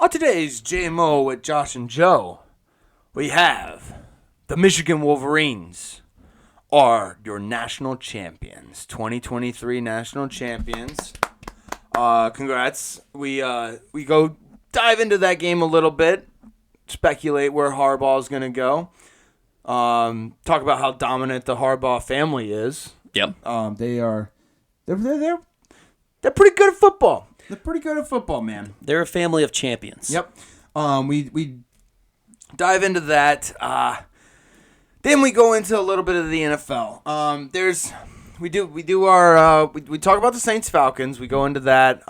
On today's JMO with Josh and Joe, we have the Michigan Wolverines are your national champions, 2023 national champions. Congrats. We go dive into that game a little bit, speculate where Harbaugh is going to go, talk about how dominant the Harbaugh family is. Yep. They're pretty good at football. They're pretty good at football, man. They're a family of champions. Yep. We dive into that. Then we go into a little bit of the NFL. We talk about the Saints Falcons. We go into that.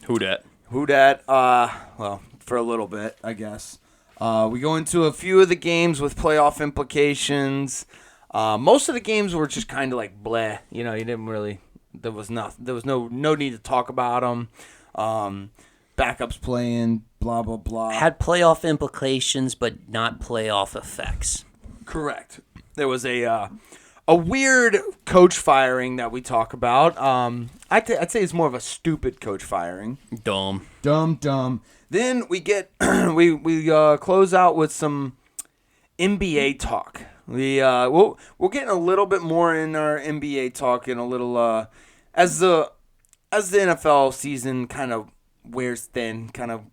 Who dat? Well, for a little bit, I guess. We go into a few of the games with playoff implications. Most of the games were just kind of like bleh. You know, you didn't really. There was no need to talk about them. Backups playing, blah blah blah. Had playoff implications, but not playoff effects. Correct. There was a weird coach firing that we talk about. I'd say it's more of a stupid coach firing. Dumb. Then we get we close out with some NBA talk. We're getting a little bit more in our NBA talk in a little as the NFL season kind of wears thin, kind of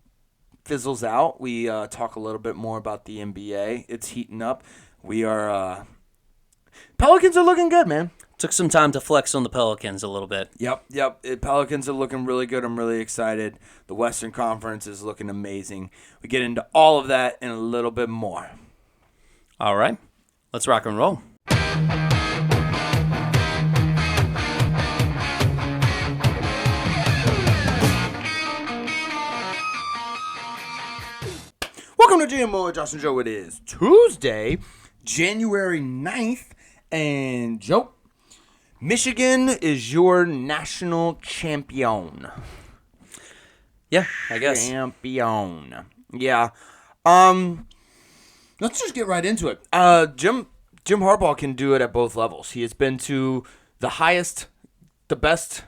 fizzles out. We talk a little bit more about the NBA. It's heating up. We are Pelicans are looking good, man. Took some time to flex on the Pelicans a little bit. Yep. Pelicans are looking really good. I'm really excited. The Western Conference is looking amazing. We get into all of that and a little bit more. All right. Let's rock and roll. Welcome to GMO with Josh and Joe. It is Tuesday, January 9th. And Joe, Michigan is your national champion. Yeah, I guess. Champion. Yeah. Let's just get right into it. Jim Harbaugh can do it at both levels. He has been to the highest, the best,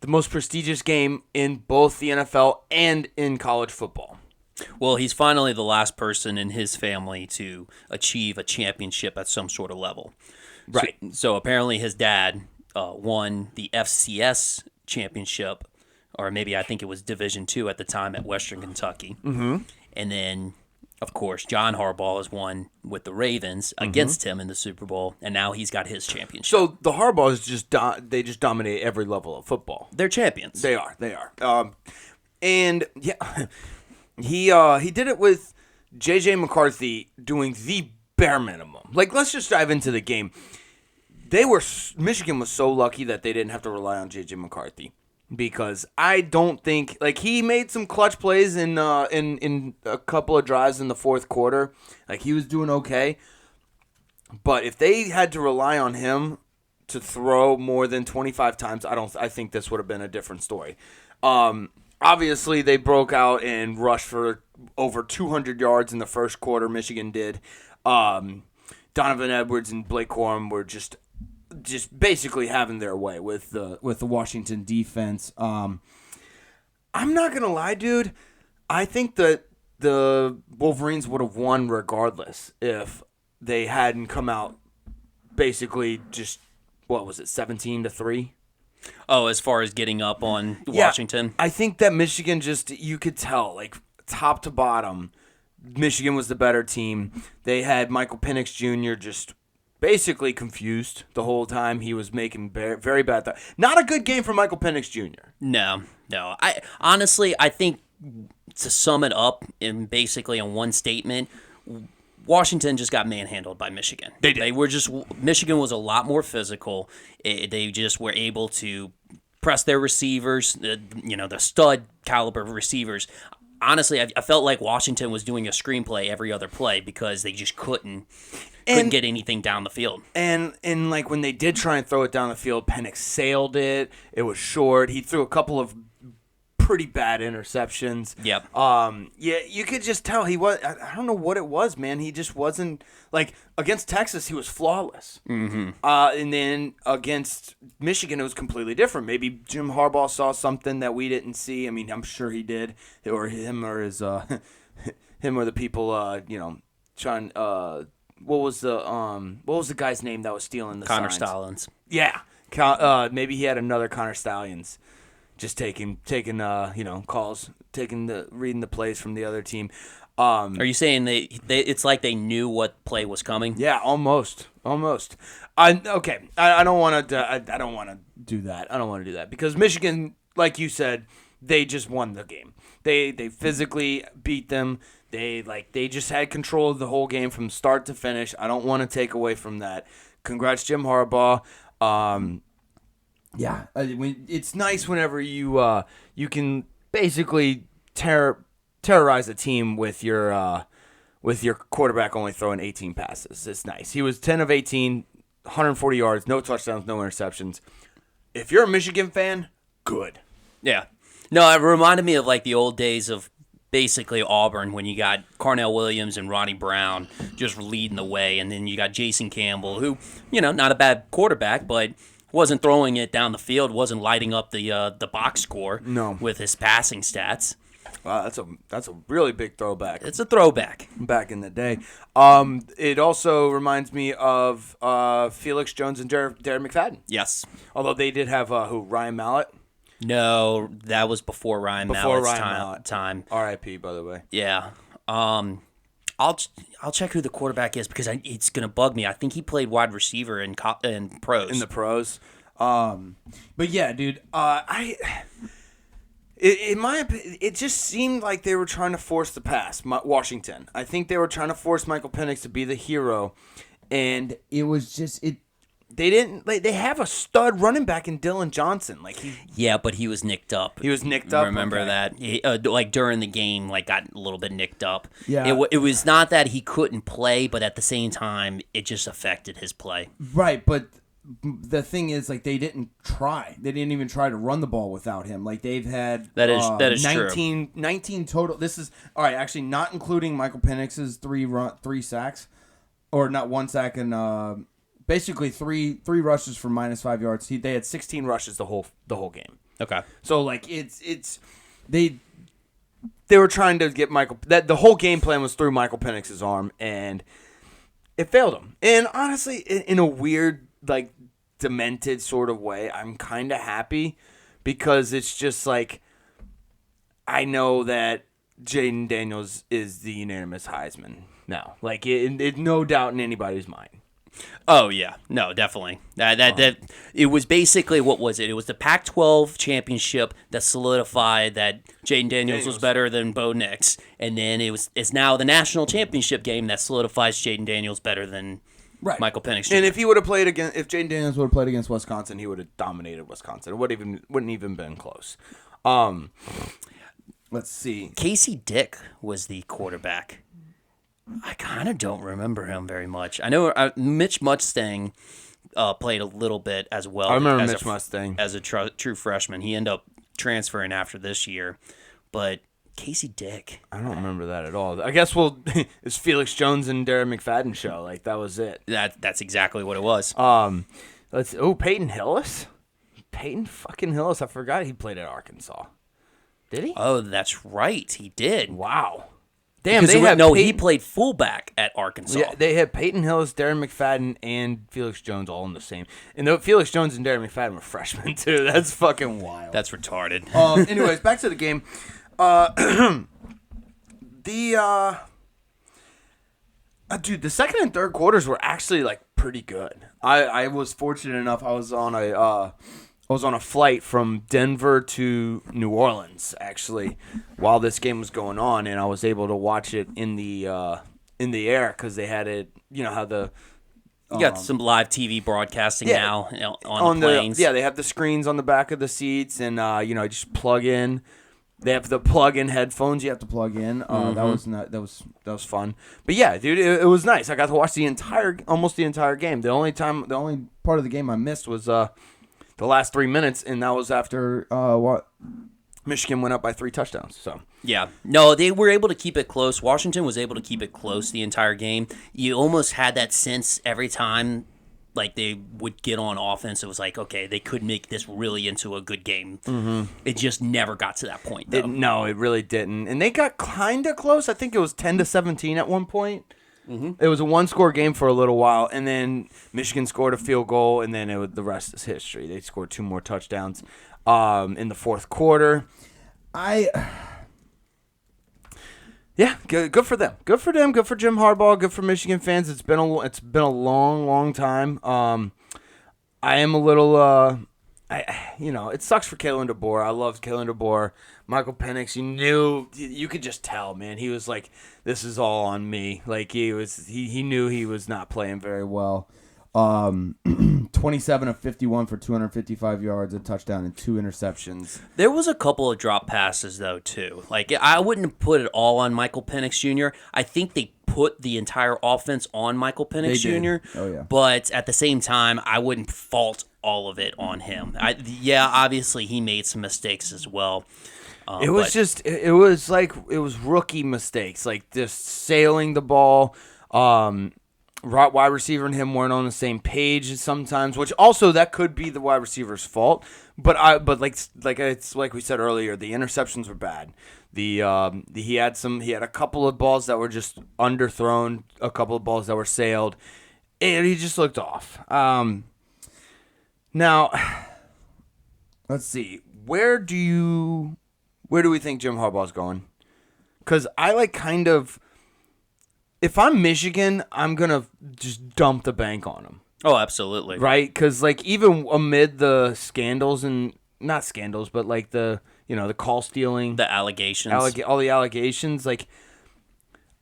the most prestigious game in both the NFL and in college football. Well, he's finally the last person in his family to achieve a championship at some sort of level. Right. So apparently his dad won the FCS championship, or maybe I think it was Division II at the time at Western Kentucky. Mm-hmm. And then, of course, John Harbaugh has won with the Ravens against him in the Super Bowl, and now he's got his championship. So the Harbaughs they just dominate every level of football. They're champions. They are. And yeah, he did it with J.J. McCarthy doing the bare minimum. Like, let's just dive into the game. Michigan was so lucky that they didn't have to rely on J.J. McCarthy. Because I don't think, like, he made some clutch plays in a couple of drives in the fourth quarter. Like, he was doing okay. But if they had to rely on him to throw more than 25 times, I think this would have been a different story. Obviously, they broke out and rushed for over 200 yards in the first quarter. Michigan did. Donovan Edwards and Blake Corum were just basically having their way with the Washington defense. I'm not gonna lie, dude. I think that the Wolverines would have won regardless if they hadn't come out basically just 17-3. Oh, as far as getting up on Washington? I think that Michigan you could tell, like, top to bottom, Michigan was the better team. They had Michael Penix Jr. just basically confused the whole time. He was making very bad. Not a good game for Michael Penix Jr. No. I think to sum it up in basically in one statement, Washington just got manhandled by Michigan. They did. Michigan was a lot more physical. They just were able to press their receivers, the stud caliber receivers. Honestly, I felt like Washington was doing a screenplay every other play because they just couldn't get anything down the field. And like when they did try and throw it down the field, Penix sailed it. It was short. He threw a couple of pretty bad interceptions. Yep. Yeah, you could just tell he was. I don't know what it was, man. He just wasn't like against Texas. He was flawless. Mm-hmm. And then against Michigan, it was completely different. Maybe Jim Harbaugh saw something that we didn't see. I mean, I'm sure he did, or him or his him or the people. Trying. What was the guy's name that was stealing the Connor signs? Stallings. Yeah. Maybe he had another Connor Stallions, just taking calls, reading the plays from the other team. Are you saying they it's like they knew what play was coming? Yeah, almost. I don't want to. I don't want to do that. I don't want to do that because Michigan, like you said, they just won the game. They physically beat them. They just had control of the whole game from start to finish. I don't want to take away from that. Congrats, Jim Harbaugh. It's nice whenever you can basically terrorize a team with your quarterback only throwing 18 passes. It's nice. He was 10 of 18, 140 yards, no touchdowns, no interceptions. If you're a Michigan fan, good. Yeah. No, it reminded me of like the old days of basically Auburn when you got Carnell Williams and Ronnie Brown just leading the way, and then you got Jason Campbell, who, not a bad quarterback, but wasn't throwing it down the field, wasn't lighting up the box score with his passing stats. Wow, that's a really big throwback. It's a throwback. Back in the day. It also reminds me of Felix Jones and Darren McFadden. Yes. Although they did have Ryan Mallett. No, that was before Ryan Mallett's time. R.I.P. by the way. Yeah. I'll check who the quarterback is because it's gonna bug me. I think he played wide receiver in pros. In the pros. But yeah, dude. In my opinion, it just seemed like they were trying to force the pass. Washington. I think they were trying to force Michael Penix to be the hero, and it was just it. They didn't. They have a stud running back in Dylan Johnson. Yeah, but he was nicked up. He was nicked up. Remember that? He, during the game, got a little bit nicked up. Yeah. It was not that he couldn't play, but at the same time, it just affected his play. Right, but the thing is, they didn't try. They didn't even try to run the ball without him. They've had that is 19 total. This is all right. Actually, not including Michael Penix's three sacks, or not one sack and. Basically, three rushes for -5 yards. They had 16 rushes the whole game. Okay. So they were trying to get Michael. That the whole game plan was through Michael Penix's arm, and it failed him. And honestly, in a weird, demented sort of way, I'm kind of happy because it's just I know that Jaden Daniels is the unanimous Heisman now. No doubt in anybody's mind. Oh yeah, no, definitely. That it was basically, what was it? It was the Pac-12 championship that solidified that Jaden Daniels was better than Bo Nix, and then it's now the national championship game that solidifies Jaden Daniels better than Michael Penix Jr. And if Jaden Daniels would have played against Wisconsin, he would have dominated Wisconsin. It wouldn't even been close. Let's see. Casey Dick was the quarterback. I kind of don't remember him very much. I know Mitch Mustang played a little bit as well. I remember Mitch Mustang. As a true freshman. He ended up transferring after this year. But Casey Dick. I don't remember that at all. I guess it's Felix Jones and Darren McFadden show. That was it. That's exactly what it was. Peyton Hillis? Peyton fucking Hillis. I forgot he played at Arkansas. Did he? Oh, that's right. He did. Wow. Damn, he played fullback at Arkansas. Yeah, they had Peyton Hillis, Darren McFadden, and Felix Jones all in the same. And Felix Jones and Darren McFadden were freshmen too. That's fucking wild. That's retarded. Anyways, back to the game. Dude, the second and third quarters were actually pretty good. I was fortunate enough. I was on a flight from Denver to New Orleans, actually, while this game was going on, and I was able to watch it in the air because they had it. You know how you got some live TV broadcasting now on the planes. They have the screens on the back of the seats, and just plug in. They have the plug-in headphones you have to plug in. That was fun. But yeah, dude, it was nice. I got to watch almost the entire game. The only part of the game I missed was the last 3 minutes, and that was after Michigan went up by 3 touchdowns. So Yeah. No, they were able to keep it close. Washington was able to keep it close the entire game. You almost had that sense every time like they would get on offense. It was like, okay, they could make this really into a good game. Mm-hmm. It just never got to that point, though. No, it really didn't. And they got kind of close. I think it was 10-17 at one point. Mm-hmm. It was a one-score game for a little while, and then Michigan scored a field goal, and then the rest is history. They scored 2 more touchdowns in the fourth quarter. Yeah, good for them. Good for them. Good for Jim Harbaugh. Good for Michigan fans. It's been a long, long time. I am a little. It sucks for Kalen DeBoer. I loved Kalen DeBoer. Michael Penix, you could just tell, man. He was like, this is all on me. Like he knew he was not playing very well. 27 of 51 for 255 yards, a touchdown, and 2 interceptions. There was a couple of drop passes, though, too. Like, I wouldn't put it all on Michael Penix Jr. I think they put the entire offense on Michael Penix Jr. Oh, yeah. But at the same time, I wouldn't fault all of it on him. Obviously, he made some mistakes as well. It was rookie mistakes, like just sailing the ball. Wide receiver and him weren't on the same page sometimes, which also that could be the wide receiver's fault. But like we said earlier, the interceptions were bad. He had a couple of balls that were just underthrown, a couple of balls that were sailed, and he just looked off. Now, let's see, where do we think Jim Harbaugh's going? Because if I'm Michigan, I'm going to just dump the bank on him. Oh, absolutely. Right? Because, even amid the scandals and not scandals, but, the call stealing. The allegations. All the allegations.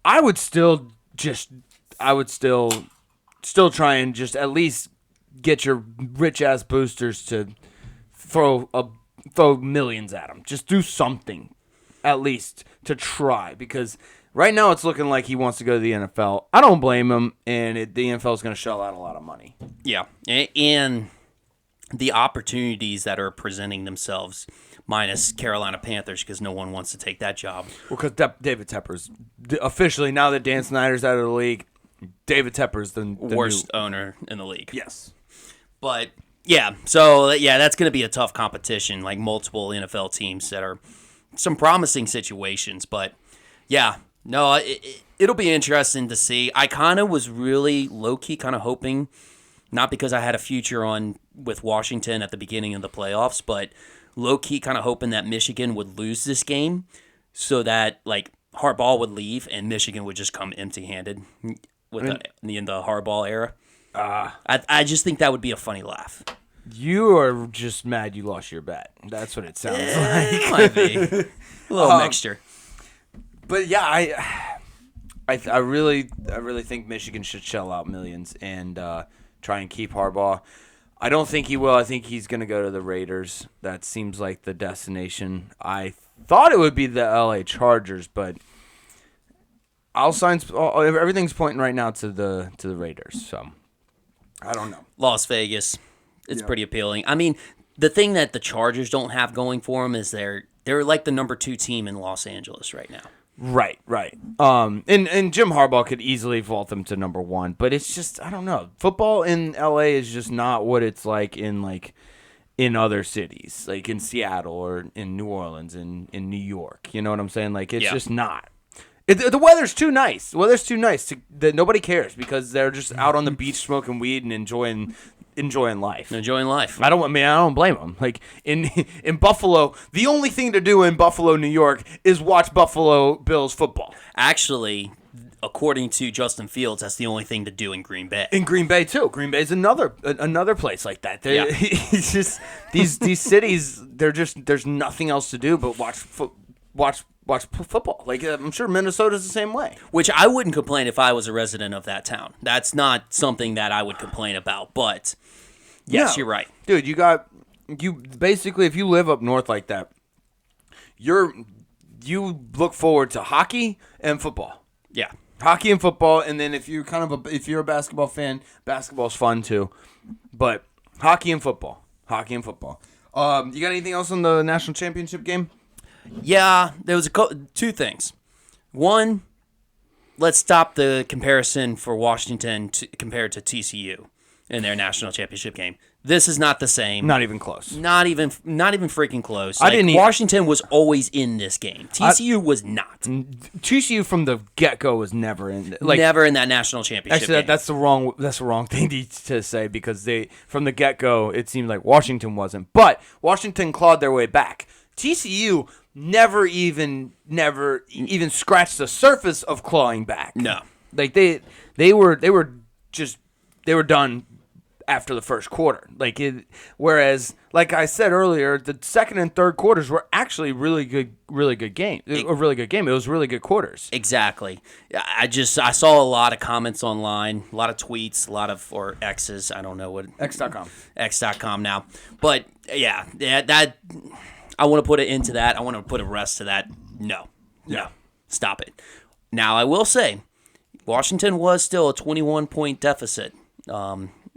I would still try and just at least get your rich-ass boosters to throw millions at him. Just do something, at least, to try. Because right now, it's looking like he wants to go to the NFL. I don't blame him, and the NFL is going to shell out a lot of money. Yeah, and the opportunities that are presenting themselves, minus Carolina Panthers, because no one wants to take that job. Well, because David Tepper's officially, now that Dan Snyder's out of the league, David Tepper's the worst owner in the league. Yes. But, yeah, so, that's going to be a tough competition, like multiple NFL teams that are some promising situations, but, yeah. No, it'll be interesting to see. I kind of was really low-key kind of hoping, not because I had a future with Washington at the beginning of the playoffs, but low-key kind of hoping that Michigan would lose this game so that, Harbaugh would leave and Michigan would just come empty-handed in the Harbaugh era. I just think that would be a funny laugh. You are just mad you lost your bet. That's what it sounds like. It might be. A little mixture. But yeah, I really think Michigan should shell out millions and try and keep Harbaugh. I don't think he will. I think he's going to go to the Raiders. That seems like the destination. I thought it would be the LA Chargers, but everything's pointing right now to the Raiders. So I don't know. Las Vegas, it's pretty appealing. I mean, the thing that the Chargers don't have going for them is they're like the number 2 team in Los Angeles right now. Right. And Jim Harbaugh could easily vault them to number 1, but it's just, I don't know. Football in LA is just not what it's like in other cities, like in Seattle or in New Orleans and in New York. You know what I'm saying? It's just not. The weather's too nice. That nobody cares because they're just out on the beach smoking weed and enjoying life. I don't blame them. In Buffalo, the only thing to do in Buffalo, New York, is watch Buffalo Bills football. Actually, according to Justin Fields, that's the only thing to do in Green Bay. In Green Bay too. Green Bay's another place like that. It's just these cities. There's nothing else to do but watch football. I'm sure Minnesota's the same way. Which I wouldn't complain if I was a resident of that town. That's not something that I would complain about. But yes, you're right, dude. You basically, if you live up north like that, you look forward to hockey and football. Yeah, hockey and football, and then if you're a basketball fan, basketball's fun too. But hockey and football. You got anything else on the national championship game? Yeah, there was two things. One, let's stop the comparison for Washington compared to TCU in their national championship game. This is not the same. Not even close. Not even freaking close. I didn't Washington was always in this game. TCU was not. TCU from the get-go was never in. Never in that national championship Actually, game. that's the wrong thing to say because from the get-go it seemed like Washington wasn't, but Washington clawed their way back. TCU never even scratched the surface of clawing back. No, like they were done after the first quarter. Whereas, like I said earlier, the second and third quarters were actually really good game. A really good game. It was really good quarters. Exactly. I saw a lot of comments online, a lot of tweets, or X's. I don't know what X.com now. But yeah, that I want to put it into that. I want to put a rest to that. No, stop it. Now I will say, Washington was still a 21-point deficit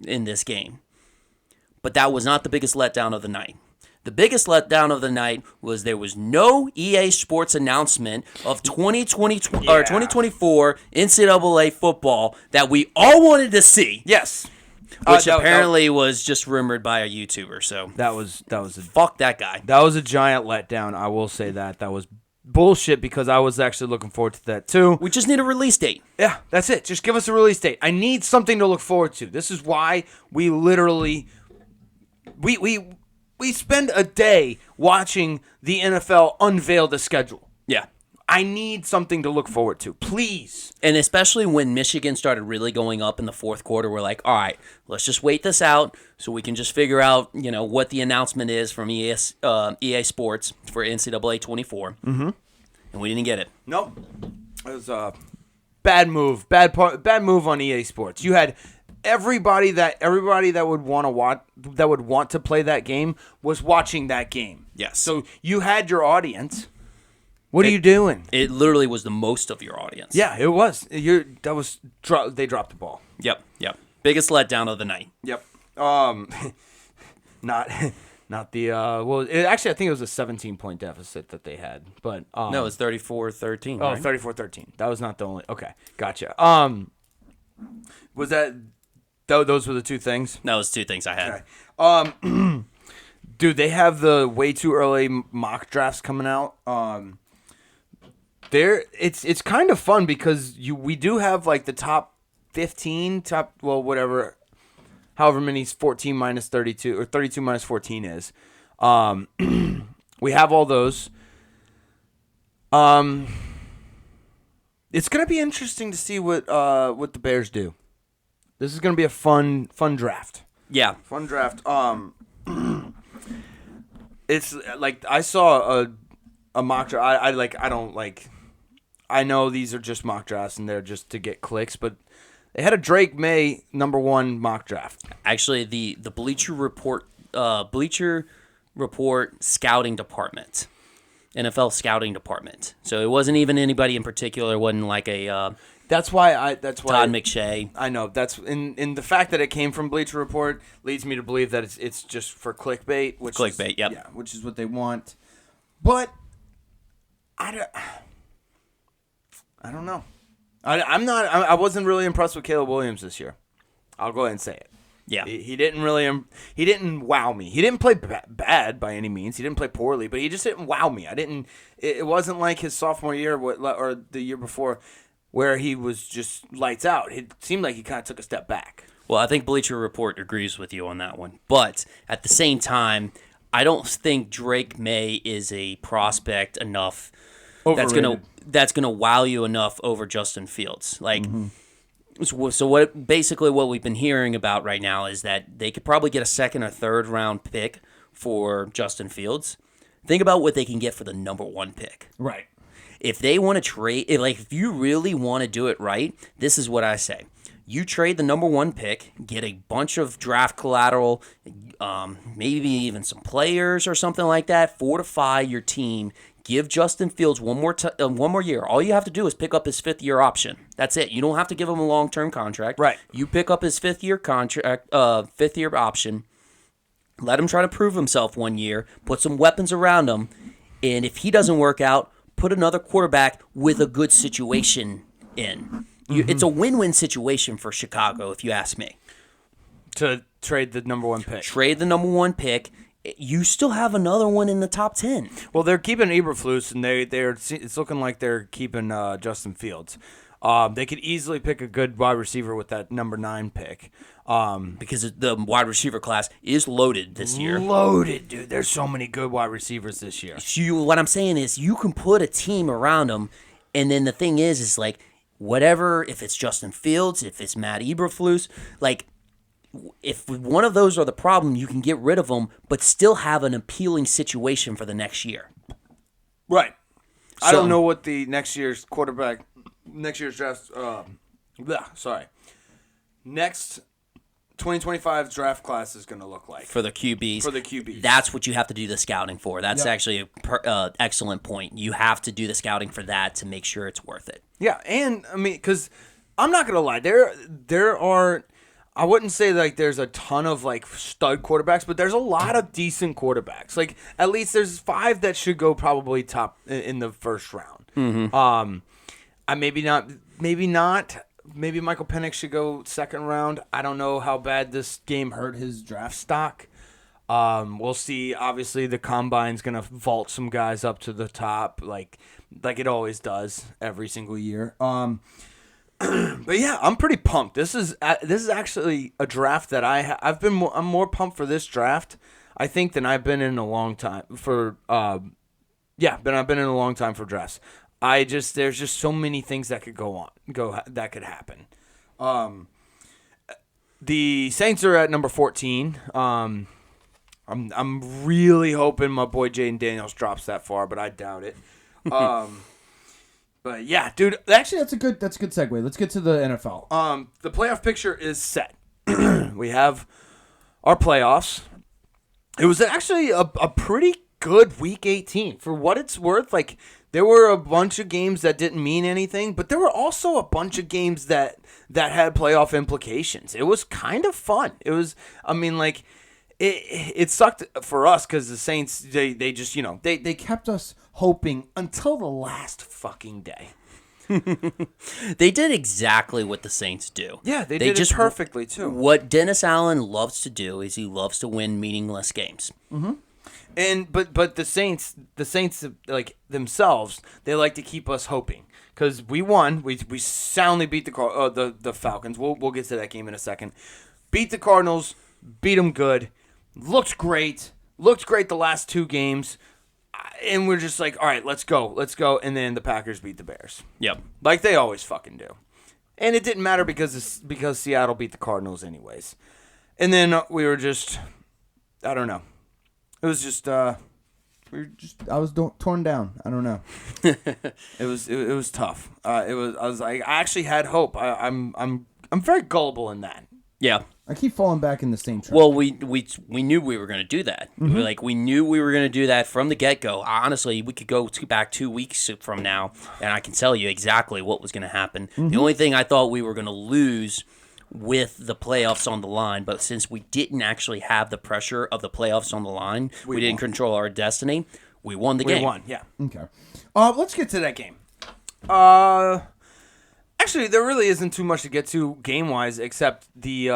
in this game. But that was not the biggest letdown of the night. The biggest letdown of the night was there was no EA Sports announcement of 2024 NCAA football that we all wanted to see. Yes. Which apparently was just rumored by a YouTuber. So fuck that guy. That was a giant letdown. I will say that was bullshit because I was actually looking forward to that too. We just need a release date. Yeah, that's it. Just give us a release date. I need something to look forward to. This is why we literally we spend a day watching the NFL unveil the schedule. Yeah. I need something to look forward to, please. And especially when Michigan started really going up in the fourth quarter, we're like, all right, let's just wait this out so we can just figure out, what the announcement is from EA Sports for NCAA 24. Mm-hmm. And we didn't get it. Nope. It was a bad move. Bad move on EA Sports. You had everybody that would want to play that game was watching that game. Yes. So you had your audience. What are you doing? It literally was the most of your audience. Yeah, it was. They dropped the ball. Yep. Biggest letdown of the night. Yep. Not the actually I think it was a 17-point deficit that they had, but no, it was 34-13. Oh, right? 34-13. That was not the only. Okay, gotcha. Was that those were the two things? That was two things I had. Okay. Dude, they have the way too early mock drafts coming out. It's kind of fun because we do have like the top 15, however many 14 minus 32 or 32 minus 14 is. We have all those. It's gonna be interesting to see what the Bears do. This is gonna be a fun draft. Yeah, fun draft. It's like I saw a mock draft. I know these are just mock drafts and they're just to get clicks, but they had a Drake May #1 mock draft. Actually, the Bleacher Report scouting department, NFL scouting department. So it wasn't even anybody in particular. It wasn't like a. That's why Todd McShay. I know that's in the fact that it came from Bleacher Report leads me to believe that it's just for clickbait. Yep. Yeah, which is what they want. But I don't know. I wasn't really impressed with Caleb Williams this year. I'll go ahead and say it. Yeah. He didn't wow me. He didn't play bad by any means. He didn't play poorly, but he just didn't wow me. It wasn't like his sophomore year or the year before where he was just lights out. It seemed like he kind of took a step back. Well, I think Bleacher Report agrees with you on that one. But at the same time, I don't think Drake May is a prospect enough Overrated. that's gonna wow you enough over Justin Fields. So what we've been hearing about right now is that they could probably get a second or third round pick for Justin Fields. Think about what they can get for the #1 pick. Right. If they want to trade, if you really want to do it right, this is what I say. You trade the #1 pick, get a bunch of draft collateral, maybe even some players or something like that, fortify your team, give Justin Fields one more year. All you have to do is pick up his 5th-year option. That's it. You don't have to give him a long-term contract. Right. You pick up his 5th-year contract, 5th-year option. Let him try to prove himself 1 year. Put some weapons around him. And if he doesn't work out, put another quarterback with a good situation in. It's a win-win situation for Chicago, if you ask me. To trade the number 1 pick. Trade the number 1 pick. You still have another one in the top 10. Well, they're keeping Eberflus, and it's looking like they're keeping Justin Fields. They could easily pick a good wide receiver with that number 9 pick. Because the wide receiver class is loaded this year. Loaded, dude. There's so many good wide receivers this year. What I'm saying is you can put a team around them, and then the thing is like, whatever, if it's Justin Fields, if it's Matt Eberflus, like, if one of those are the problem, you can get rid of them, but still have an appealing situation for the next year. Right. I don't know what the next year's draft. Next 2025 draft class is going to look like for the QBs. For the QBs. That's what you have to do the scouting for. That's actually an excellent point. You have to do the scouting for that to make sure it's worth it. Yeah, and I mean, because I'm not going to lie, there are. I wouldn't say like there's a ton of like stud quarterbacks, but there's a lot of decent quarterbacks. Like at least there's 5 that should go probably top in the first round. Mm-hmm. Maybe not. Maybe Michael Penix should go second round. I don't know how bad this game hurt his draft stock. We'll see. Obviously, the combine's gonna vault some guys up to the top, like it always does every single year. But yeah, I'm pretty pumped. This is actually a draft that I'm more pumped for this draft, I think, than I've been in a long time for I've been in a long time for drafts. There's just so many things that could that could happen. The Saints are at number 14. I'm really hoping my boy Jaden Daniels drops that far, but I doubt it. But yeah, dude, actually that's a good segue. Let's get to the NFL. The playoff picture is set. We have our playoffs. It was actually a pretty good week 18 for what it's worth. Like there were a bunch of games that didn't mean anything, but there were also a bunch of games that had playoff implications. It was kind of fun. It was, I mean, like it sucked for us because the Saints they just they kept us hoping until the last fucking day. They did exactly what the Saints do. Yeah, they did it perfectly too. What Dennis Allen loves to do is he loves to win meaningless games. Mm-hmm. And but the Saints like themselves, they like to keep us hoping because we won. We soundly beat the Falcons. We'll get to that game in a second. Beat the Cardinals. Beat them good. Looked great the last 2 games. And we're just like, all right, let's go. And then the Packers beat the Bears. Yep. Like they always fucking do. And it didn't matter because Seattle beat the Cardinals anyways. And then we were just, I don't know. It was just, I was torn down. I don't know. It was tough. I was like, I actually had hope. I'm very gullible in that. Yeah. I keep falling back in the same trap. Well, we knew we were going to do that. Mm-hmm. We knew we were going to do that from the get-go. Honestly, we could go back 2 weeks from now, and I can tell you exactly what was going to happen. Mm-hmm. The only thing I thought we were going to lose with the playoffs on the line, but since we didn't actually have the pressure of the playoffs on the line, we didn't control our destiny, we won the game. We won, yeah. Okay. Let's get to that game. Actually, there really isn't too much to get to game-wise except the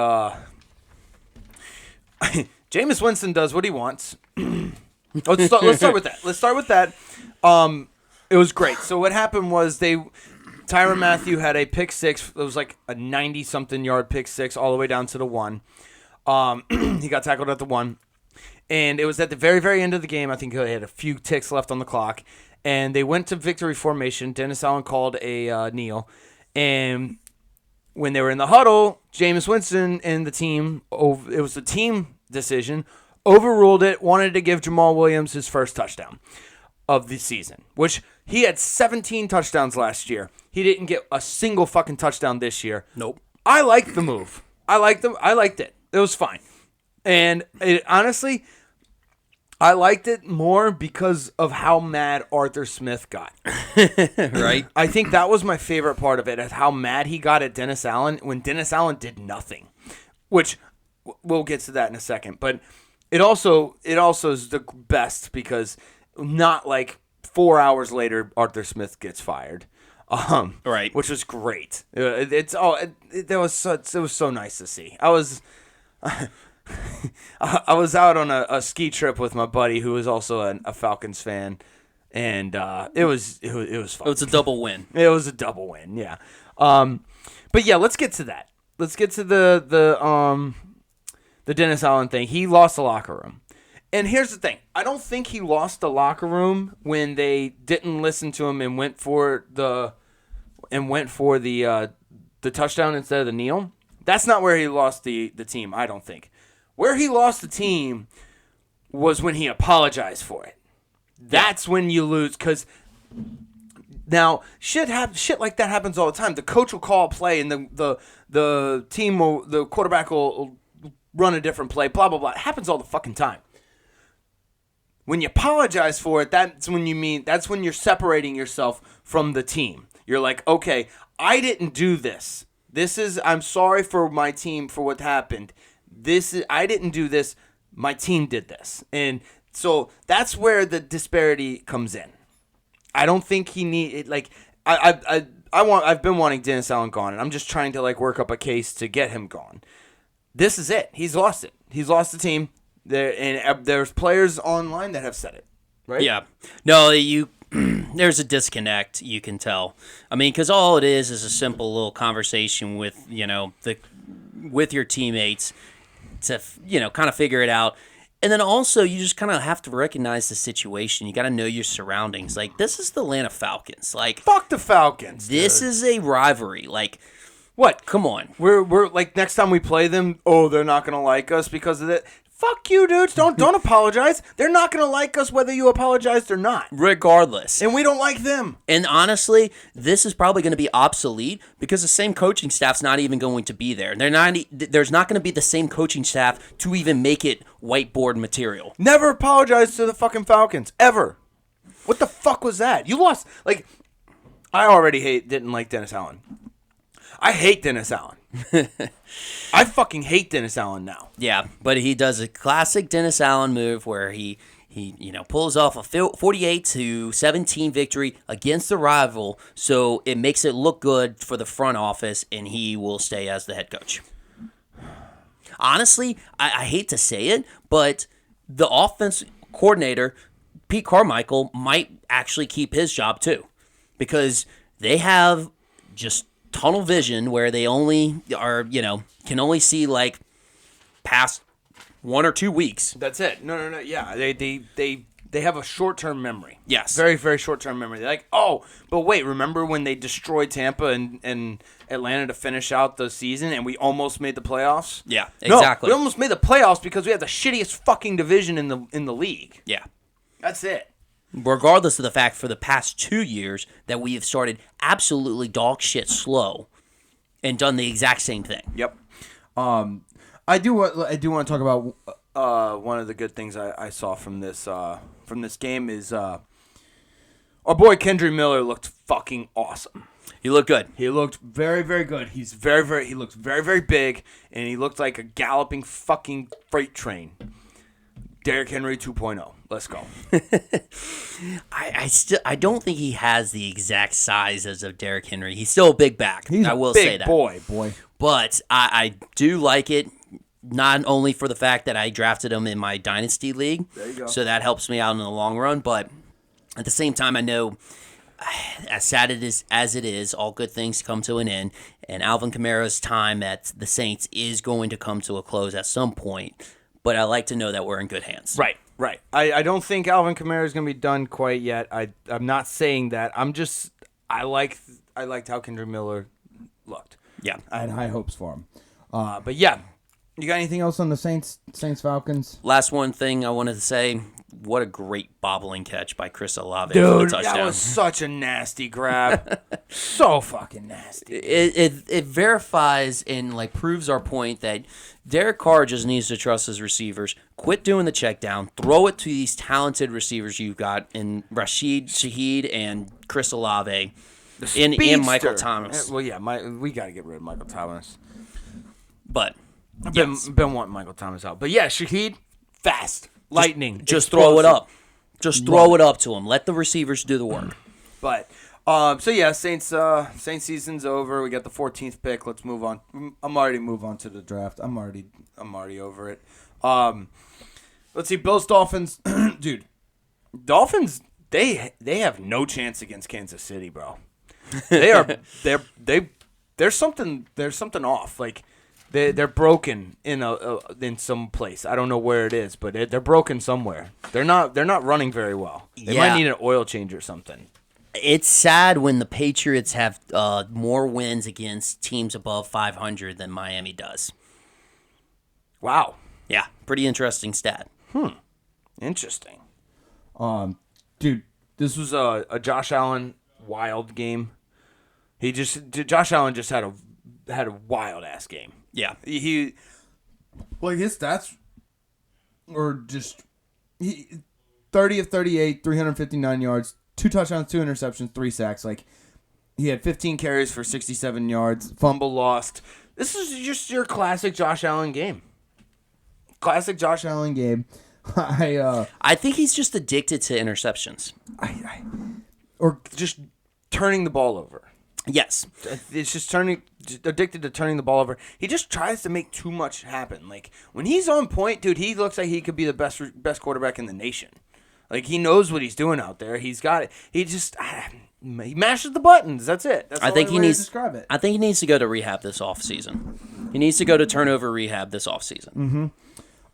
Jameis Winston does what he wants. Let's start with that. It was great. So what happened was Tyrann Mathieu had a pick six. It was like a 90-something yard pick six all the way down to the 1. He got tackled at the 1. And it was at the very, very end of the game. I think he had a few ticks left on the clock. And they went to victory formation. Dennis Allen called a kneel. And when they were in the huddle, Jameis Winston and the team, it was a team decision, overruled it, wanted to give Jamal Williams his first touchdown of the season, which he had 17 touchdowns last year. He didn't get a single fucking touchdown this year. Nope. I liked the move. I liked it. It was fine. And honestly, I liked it more because of how mad Arthur Smith got. Right? I think that was my favorite part of it, is how mad he got at Dennis Allen when Dennis Allen did nothing, which we'll get to that in a second. But it also is the best because not like 4 hours later, Arthur Smith gets fired. Right. Which was great. It was so nice to see. I was out on a ski trip with my buddy who was also a Falcons fan, and it was fun. It's a double win. It was a double win, yeah. But yeah, let's get to that. Let's get to the Dennis Allen thing. He lost the locker room. And here's the thing. I don't think he lost the locker room when they didn't listen to him and went for the touchdown instead of the kneel. That's not where he lost the team, I don't think. Where he lost the team was when he apologized for it. That's when you lose, because now shit like that happens all the time. The coach will call a play and the quarterback will run a different play, blah blah blah. It happens all the fucking time. When you apologize for it, that's when you're separating yourself from the team. You're like, okay, I didn't do this. I'm sorry for my team for what happened. I didn't do this. My team did this. And so that's where the disparity comes in. I don't think he need like I've been wanting Dennis Allen gone, and I'm just trying to like work up a case to get him gone. This is it. He's lost it. He's lost the team. There's players online that have said it, right? Yeah. No, there's a disconnect, you can tell. I mean, because all it is a simple little conversation with, with your teammates to, kind of figure it out. And then also, you just kind of have to recognize the situation. You got to know your surroundings. Like, this is the Atlanta Falcons. Like, fuck the Falcons. This dude. is a rivalry. Like, what? Come on. We're like, next time we play them, they're not gonna like us because of that. Fuck you, dudes. Don't apologize. They're not going to like us whether you apologized or not. Regardless. And we don't like them. And honestly, this is probably going to be obsolete because the same coaching staff's not even going to be there. There's not going to be the same coaching staff to even make it whiteboard material. Never apologize to the fucking Falcons. Ever. What the fuck was that? You lost. Like, I already didn't like Dennis Allen. I hate Dennis Allen. I fucking hate Dennis Allen now. Yeah, but he does a classic Dennis Allen move where he pulls off a 48-17 victory against the rival, so it makes it look good for the front office, and he will stay as the head coach. Honestly, I hate to say it, but the offense coordinator, Pete Carmichael, might actually keep his job too, because they have just tunnel vision where they only are, can only see like past 1 or 2 weeks. That's it. No. Yeah, they have a short-term memory. Yes, very very short-term memory. They're like, but wait, remember when they destroyed Tampa and Atlanta to finish out the season, and we almost made the playoffs? Yeah, exactly. No, we almost made the playoffs because we had the shittiest fucking division in the league. Yeah, that's it. Regardless of the fact for the past 2 years that we have started absolutely dog shit slow and done the exact same thing. Yep. I do want to talk about one of the good things I saw from this game is our boy Kendry Miller looked fucking awesome. He looked good. He looked very, very good. He looked very, very big, and he looked like a galloping fucking freight train. Derrick Henry 2.0. Let's go. I don't think he has the exact size as of Derrick Henry. He's still a big back. I will say that. Boy. But I do like it, not only for the fact that I drafted him in my Dynasty League. There you go. So that helps me out in the long run. But at the same time, I know as sad as it is, all good things come to an end. And Alvin Kamara's time at the Saints is going to come to a close at some point. But I like to know that we're in good hands. Right. I don't think Alvin Kamara is going to be done quite yet. I'm not saying that. I liked how Kendrick Miller looked. Yeah. I had high hopes for him. But yeah, you got anything else on the Saints Falcons? Last one thing I wanted to say, what a great bobbling catch by Chris Olave for the touchdown. That was such a nasty grab. So fucking nasty. It verifies and like proves our point that Derek Carr just needs to trust his receivers, quit doing the check down, throw it to these talented receivers you've got in Rashid Shaheed and Chris Olave and Michael Thomas. Well, yeah, we got to get rid of Michael Thomas. But I've been wanting Michael Thomas out. But yeah, Shaheed, fast, lightning. Just throw it up. Just throw it up to them. Let the receivers do the work. But Saints season's over. We got the 14th pick. Let's move on. I'm already move on to the draft. I'm already over it. Let's see. Bills Dolphins, dude. Dolphins they have no chance against Kansas City, bro. There's something off. Like they're broken in some place. I don't know where it is, but they're broken somewhere. They're not running very well. They might need an oil change or something. It's sad when the Patriots have more wins against teams above 500 than Miami does. Wow. Yeah, pretty interesting stat. Interesting. Dude, this was a Josh Allen wild game. Josh Allen just had a wild ass game. Yeah. His stats were just 30 of 38, 359 yards, 2 touchdowns, 2 interceptions, 3 sacks. Like, he had 15 carries for 67 yards, fumble lost. This is just your classic Josh Allen game. I think he's just addicted to interceptions. Or just turning the ball over. Yes. It's just addicted to turning the ball over. He just tries to make too much happen. Like, when he's on point, dude, he looks like he could be the best quarterback in the nation. Like, he knows what he's doing out there. He's got it. He just he mashes the buttons. That's it. That's the only way to describe it. I think he needs to go to rehab this offseason. He needs to go to turnover rehab this offseason.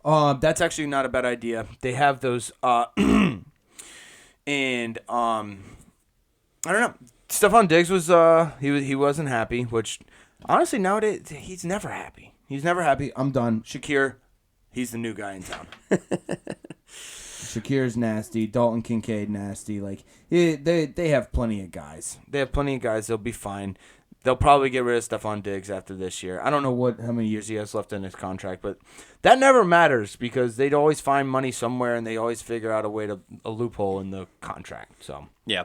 That's actually not a bad idea. They have those and I don't know. Stephon Diggs was he wasn't happy, which honestly nowadays he's never happy. I'm done. Shakir, he's the new guy in town. Shakir's nasty. Dalton Kincaid nasty. Like they have plenty of guys. They'll be fine. They'll probably get rid of Stephon Diggs after this year. I don't know how many years he has left in his contract, but that never matters because they'd always find money somewhere and they always figure out a loophole in the contract. So yeah,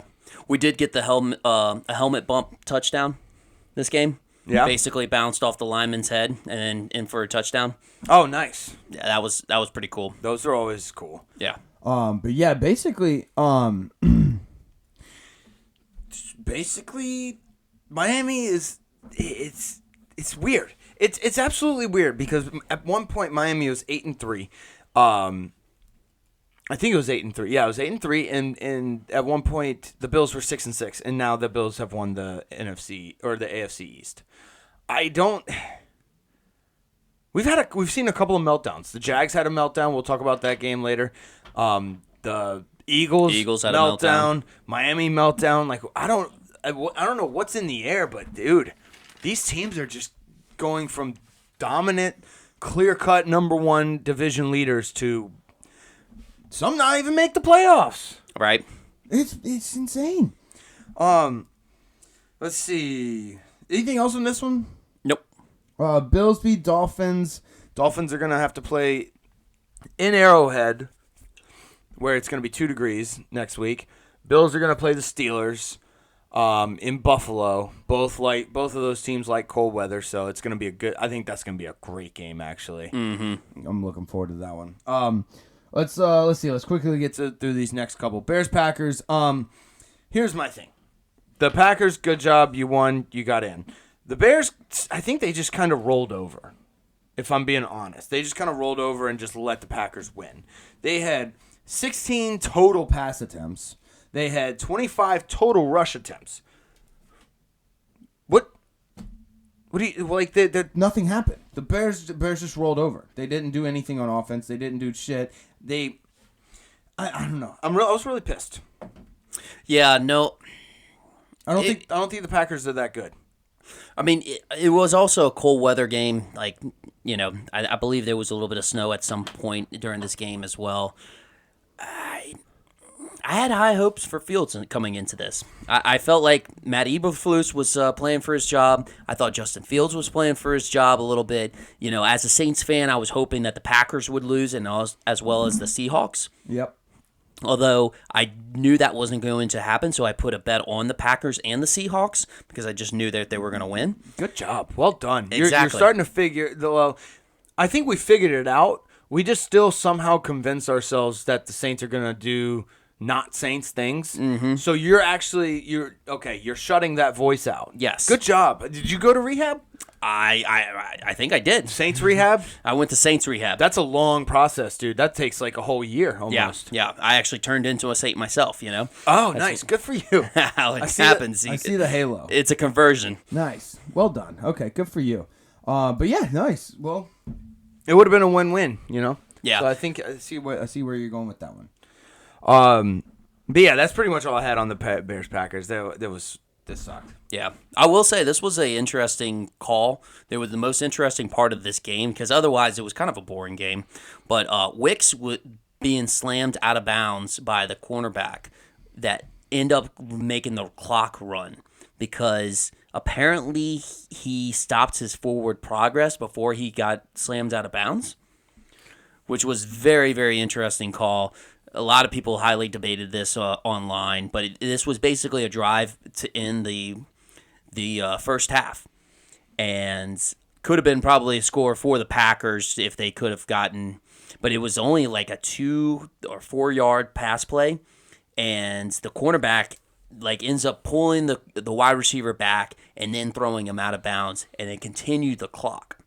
we did get the a helmet bump touchdown this game. Yeah, basically bounced off the lineman's head and then in for a touchdown. Oh, nice. Yeah, that was pretty cool. Those are always cool. Yeah. But yeah, basically, Miami it's weird. It's absolutely weird because at one point Miami was 8-3. I think it was 8-3. Yeah, it was 8-3, and at one point the Bills were 6-6, and now the Bills have won the NFC or the AFC East. We've seen a couple of meltdowns. The Jags had a meltdown. We'll talk about that game later. The Eagles had a meltdown. Miami meltdown. Like I don't know what's in the air, but dude, these teams are just going from dominant, clear-cut number one division leaders to some not even make the playoffs. Right. It's insane. Let's see. Anything else in this one? Nope. Bills beat Dolphins. Dolphins are gonna have to play in Arrowhead, where it's gonna be 2 degrees next week. Bills are gonna play the Steelers. In Buffalo, both of those teams like cold weather, so it's gonna be I think that's gonna be a great game actually. Mm-hmm. I'm looking forward to that one. Let's see. Let's quickly get through these next couple. Bears Packers. Here's my thing. The Packers, good job. You won. You got in. The Bears, I think they just kind of rolled over. If I'm being honest, they just kind of rolled over and just let the Packers win. They had 16 total pass attempts. They had 25 total rush attempts. What do you like? Nothing happened. The Bears just rolled over. They didn't do anything on offense. They didn't do shit. I don't know. I was really pissed. Yeah, no. I don't think the Packers are that good. I mean, it was also a cold weather game. Like, I believe there was a little bit of snow at some point during this game as well. I had high hopes for Fields coming into this. I felt like Matt Eberflus was playing for his job. I thought Justin Fields was playing for his job a little bit. As a Saints fan, I was hoping that the Packers would lose, and as well as the Seahawks. Yep. Although I knew that wasn't going to happen, so I put a bet on the Packers and the Seahawks because I just knew that they were going to win. Good job. Well done. Exactly. You're starting to figure. Well, I think we figured it out. We just still somehow convince ourselves that the Saints are going to do not Saints things. Mm-hmm. So you're shutting that voice out. Yes. Good job. Did you go to rehab? I think I did. Saints rehab? I went to Saints rehab. That's a long process, dude. That takes like a whole year almost. Yeah. I actually turned into a Saint myself, Oh, nice. Good for you. How it happens. I see the halo. It's a conversion. Nice. Well done. Okay, good for you. But yeah, nice. Well, It would have been a win-win, Yeah. So I see where you're going with that one. But yeah, that's pretty much all I had on the Bears Packers. This sucked. Yeah. I will say this was an interesting call. They were the most interesting part of this game because otherwise it was kind of a boring game. But Wicks being slammed out of bounds by the cornerback that end up making the clock run because apparently he stopped his forward progress before he got slammed out of bounds, which was very, very interesting call. A lot of people highly debated this online, but this was basically a drive to end the first half, and could have been probably a score for the Packers if they could have gotten, but it was only like a 2 or 4 yard pass play, and the cornerback ends up pulling the wide receiver back and then throwing him out of bounds, and then continued the clock.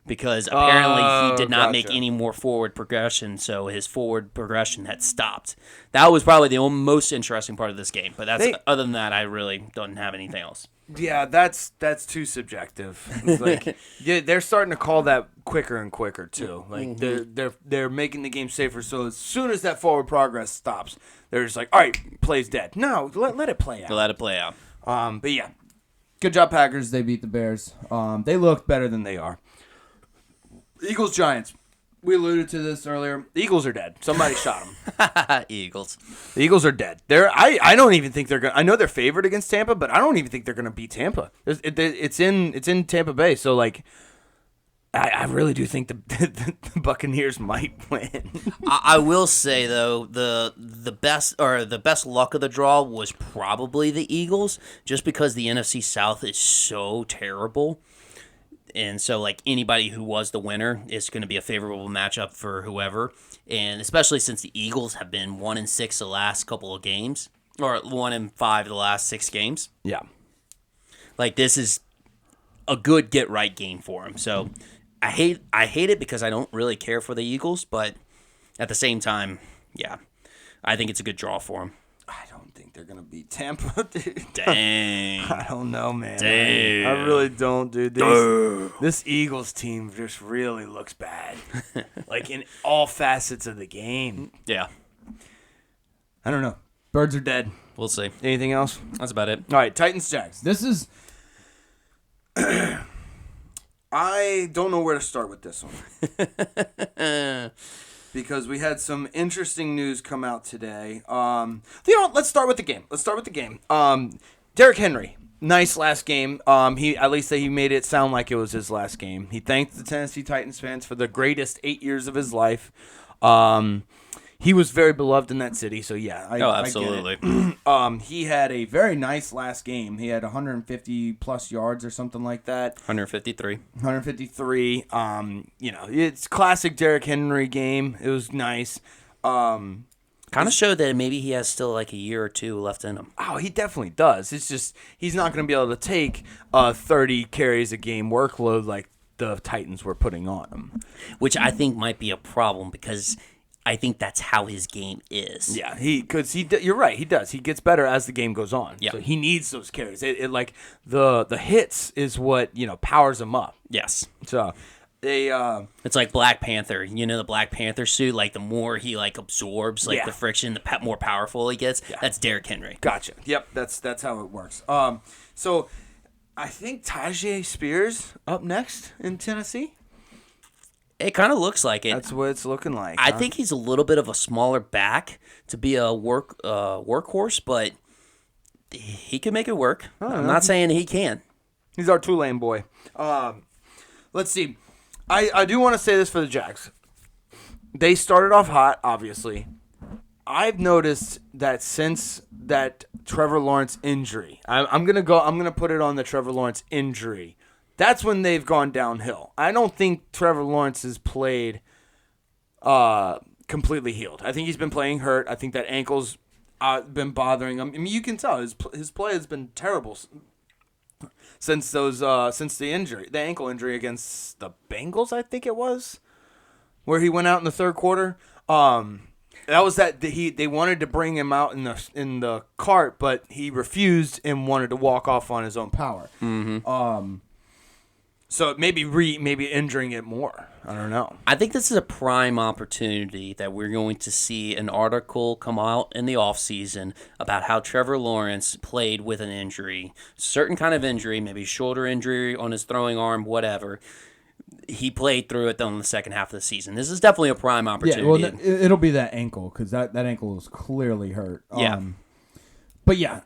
Because apparently he did not make any more forward progression, so his forward progression had stopped. That was probably the most interesting part of this game. But other than that, I really don't have anything else. Yeah, that's too subjective. They're starting to call that quicker and quicker too. They're making the game safer. So as soon as that forward progress stops, they're just like, all right, play's dead. No, let it play out. Let it play out. But yeah, good job, Packers. They beat the Bears. They looked better than they are. Eagles, Giants. We alluded to this earlier. The Eagles are dead. Somebody shot them. Eagles. The Eagles are dead. I don't even think they're going to. I know they're favored against Tampa, but I don't even think they're going to beat Tampa. It's in Tampa Bay, so I really do think the Buccaneers might win. I will say though, the best luck of the draw was probably the Eagles, just because the NFC South is so terrible. And so, anybody who was the winner is going to be a favorable matchup for whoever. And especially since the Eagles have been 1-6 the last couple of games, or 1-5 the last 6 games. Yeah. This is a good get-right game for them. So, I hate it because I don't really care for the Eagles, but at the same time, yeah, I think it's a good draw for them. I don't think they're going to beat Tampa, dude. Dang. I don't know, man. Dang. I really don't, dude. This Eagles team just really looks bad. In all facets of the game. Yeah. I don't know. Birds are dead. We'll see. Anything else? That's about it. All right, Titans, Jags. this is I don't know where to start with this one. Because we had some interesting news come out today. Let's start with the game. Derrick Henry, nice last game. He made it sound like it was his last game. He thanked the Tennessee Titans fans for the greatest 8 years of his life. He was very beloved in that city, so yeah. Absolutely. I get it. He had a very nice last game. He had 150 plus yards or something like that. 153. 153. It's classic Derrick Henry game. It was nice. Kind of showed that maybe he has still a year or two left in him. Oh, he definitely does. It's just he's not going to be able to take 30 carries a game workload like the Titans were putting on him. Which I think might be a problem because I think that's how his game is. Yeah, you're right. He does. He gets better as the game goes on. Yeah. So he needs those carries. The hits is what powers him up. Yes. So it's like Black Panther. The Black Panther suit. The more he absorbs the friction, the more powerful he gets. Yeah. That's Derrick Henry. Gotcha. Yep. That's how it works. So I think Tajay Spears up next in Tennessee. It kind of looks like it. That's what it's looking like. I think he's a little bit of a smaller back to be a workhorse, but he can make it work. I'm not saying he can. He's our Tulane boy. Let's see. I do want to say this for the Jags. They started off hot, obviously. I've noticed that since that Trevor Lawrence injury, I'm gonna put it on the Trevor Lawrence injury. That's when they've gone downhill. I don't think Trevor Lawrence has played completely healed. I think he's been playing hurt. I think that ankle's been bothering him. I mean, you can tell his play has been terrible since the ankle injury against the Bengals, I think it was, where he went out in the third quarter. They wanted to bring him out in the cart, but he refused and wanted to walk off on his own power. Mm-hmm. So maybe injuring it more. I don't know. I think this is a prime opportunity that we're going to see an article come out in the offseason about how Trevor Lawrence played with an injury, certain kind of injury, maybe shoulder injury on his throwing arm, whatever. He played through it, though, in the second half of the season. This is definitely a prime opportunity. Yeah, well, it'll be that ankle because that ankle was clearly hurt. Yeah. But yeah,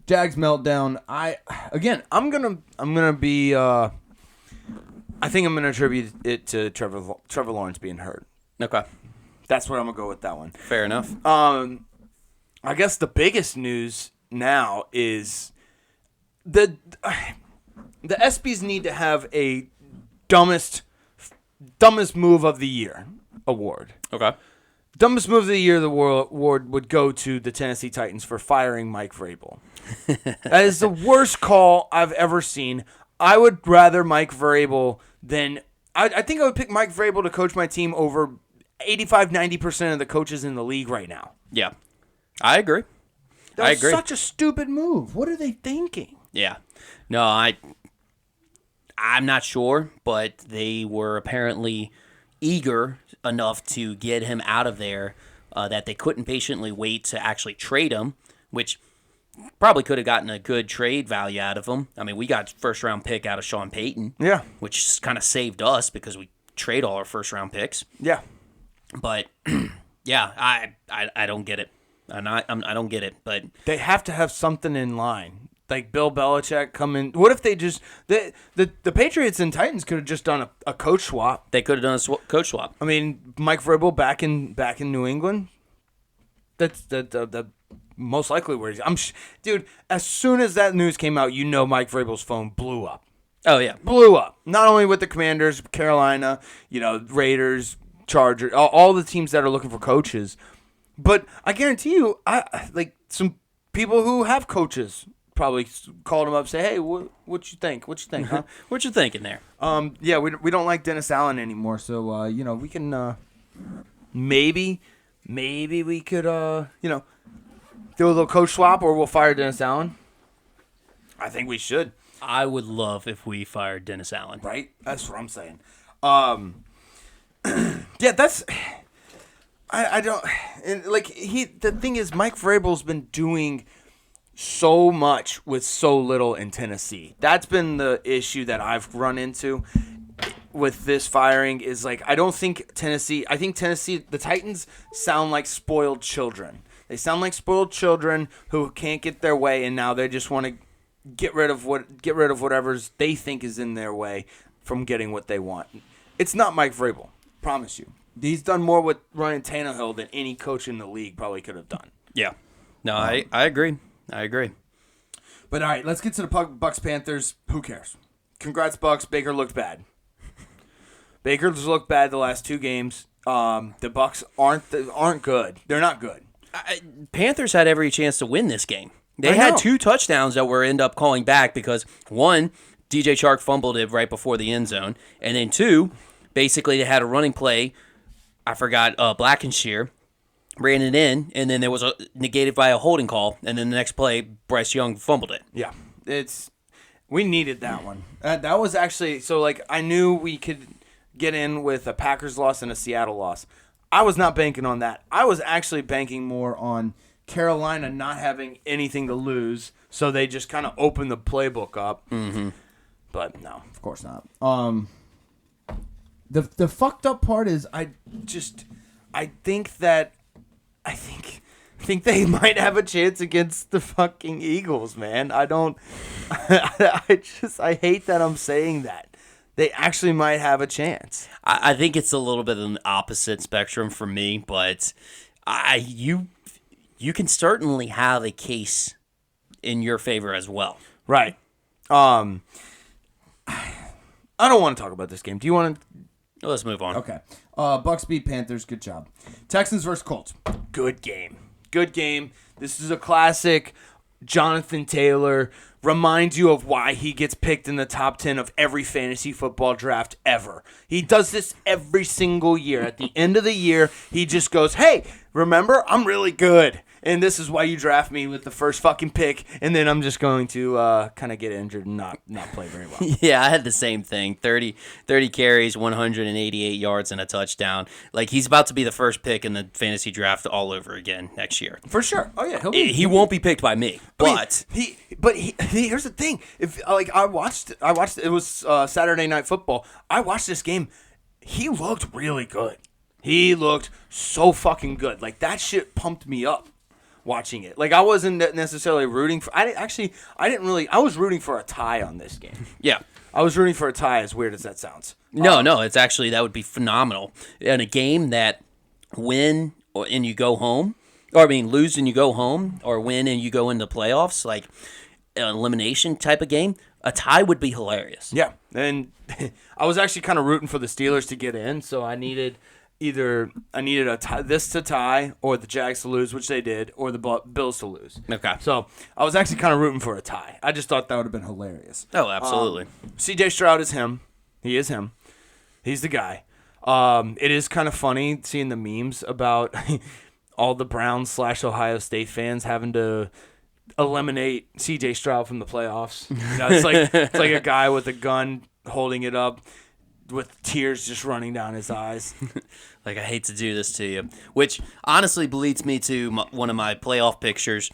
Jags meltdown. I'm gonna be. I think I'm gonna attribute it to Trevor Lawrence being hurt. Okay. That's what I'm gonna go with that one. Fair enough. I guess the biggest news now is the ESPYs need to have a dumbest move of the year award. Okay. Dumbest move of the year award would go to the Tennessee Titans for firing Mike Vrabel. That is the worst call I've ever seen. I would rather Mike Vrabel than I think I would pick Mike Vrabel to coach my team over 85-90% of the coaches in the league right now. Yeah. I agree. That was such a stupid move. What are they thinking? Yeah. No, I'm not sure, but they were apparently eager enough to get him out of there that they couldn't patiently wait to actually trade him, which probably could have gotten a good trade value out of him. I mean, we got first-round pick out of Sean Payton, Yeah. which kind of saved us because we trade all our first-round picks. Yeah. But, yeah, I don't get it. I don't get it, but They have to have something in line. Like Bill Belichick come in. What if they just the Patriots and Titans could have just done a coach swap? they could have done a coach swap. I mean, Mike Vrabel back in New England. That's the most likely where he's. Dude, as soon as that news came out, Mike Vrabel's phone blew up. Oh, yeah. Blew up. Not only with the Commanders, Carolina, Raiders, Chargers, all the teams that are looking for coaches, but I guarantee you, like some people who have coaches probably called him up, say, "Hey, what you think? What you think, huh?" What you thinking there? Yeah, we don't like Dennis Allen anymore, so we can maybe we could do a little coach swap, or we'll fire Dennis Allen. I think we should. I would love if we fired Dennis Allen. Right? That's what I'm saying. Yeah, that's. I don't. And the thing is, Mike Vrabel's been doing so much with so little in Tennessee. That's been the issue that I've run into with this firing. Is I don't think Tennessee. I think the Titans sound like spoiled children. They sound like spoiled children who can't get their way, and now they just want to get rid of whatever they think is in their way from getting what they want. It's not Mike Vrabel, promise you. He's done more with Ryan Tannehill than any coach in the league probably could have done. Yeah. No, I agree. I agree. But all right, let's get to the Bucks Panthers. Who cares? Congrats, Bucks. Baker looked bad. Baker's looked bad the last two games. The Bucks aren't good. They're not good. Panthers had every chance to win this game. They had 2 touchdowns that were end up calling back because, one, DJ Chark fumbled it right before the end zone, and then 2, basically they had a running play. I forgot Blackenshear ran it in, and then there was negated by a holding call, and then the next play Bryce Young fumbled it. Yeah, we needed that one. That was actually I knew we could get in with a Packers loss and a Seattle loss. I was not banking on that. I was actually banking more on Carolina not having anything to lose, so they just kind of opened the playbook up. Mm-hmm. But no, Of course not. The fucked up part is I think they might have a chance against the fucking Eagles, man. I hate that I'm saying that. They actually might have a chance. I think it's a little bit of an opposite spectrum for me, but you can certainly have a case in your favor as well. Right. I don't want to talk about this game. Do you want to? Let's move on. okay. Bucks beat Panthers. Good job. Texans versus Colts. Good game. Good game. This is a classic. Jonathan Taylor reminds you of why he gets picked in the top 10 of every fantasy football draft ever. He does this every single year. At the end of the year, he just goes, hey, remember, I'm really good. And this is why you draft me with the first fucking pick, and then I'm just going to kind of get injured and not play very well. Yeah, I had the same thing. 30 carries, 188 yards, and a touchdown. Like, he's about to be the first pick in the fantasy draft all over again next year. For sure. Oh, yeah. He won't be picked by me, but... Here's the thing. If I watched it was Saturday Night Football. I watched this game. He looked really good. He looked so fucking good. Like, that shit pumped me up. Watching it, like I wasn't necessarily rooting for. I was rooting for a tie on this game. Yeah, I was rooting for a tie. As weird as that sounds. No, it's actually that would be phenomenal in a game that win and you go home, or I mean lose and you go home, or win and you go into playoffs, like an elimination type of game. A tie would be hilarious. Yeah, and I was actually kind of rooting for the Steelers to get in, so I needed. Either I needed this to tie, or the Jags to lose, which they did, or the Bills to lose. Okay. So I was actually kind of rooting for a tie. I just thought that would have been hilarious. Oh, absolutely. C.J. Stroud is him. He is him. He's the guy. It is kind of funny seeing the memes about all the Browns/Ohio State fans having to eliminate C.J. Stroud from the playoffs. You know, it's like a guy with a gun holding it up, with tears just running down his eyes. Like, I hate to do this to you. Which, honestly, leads me to one of my playoff pictures.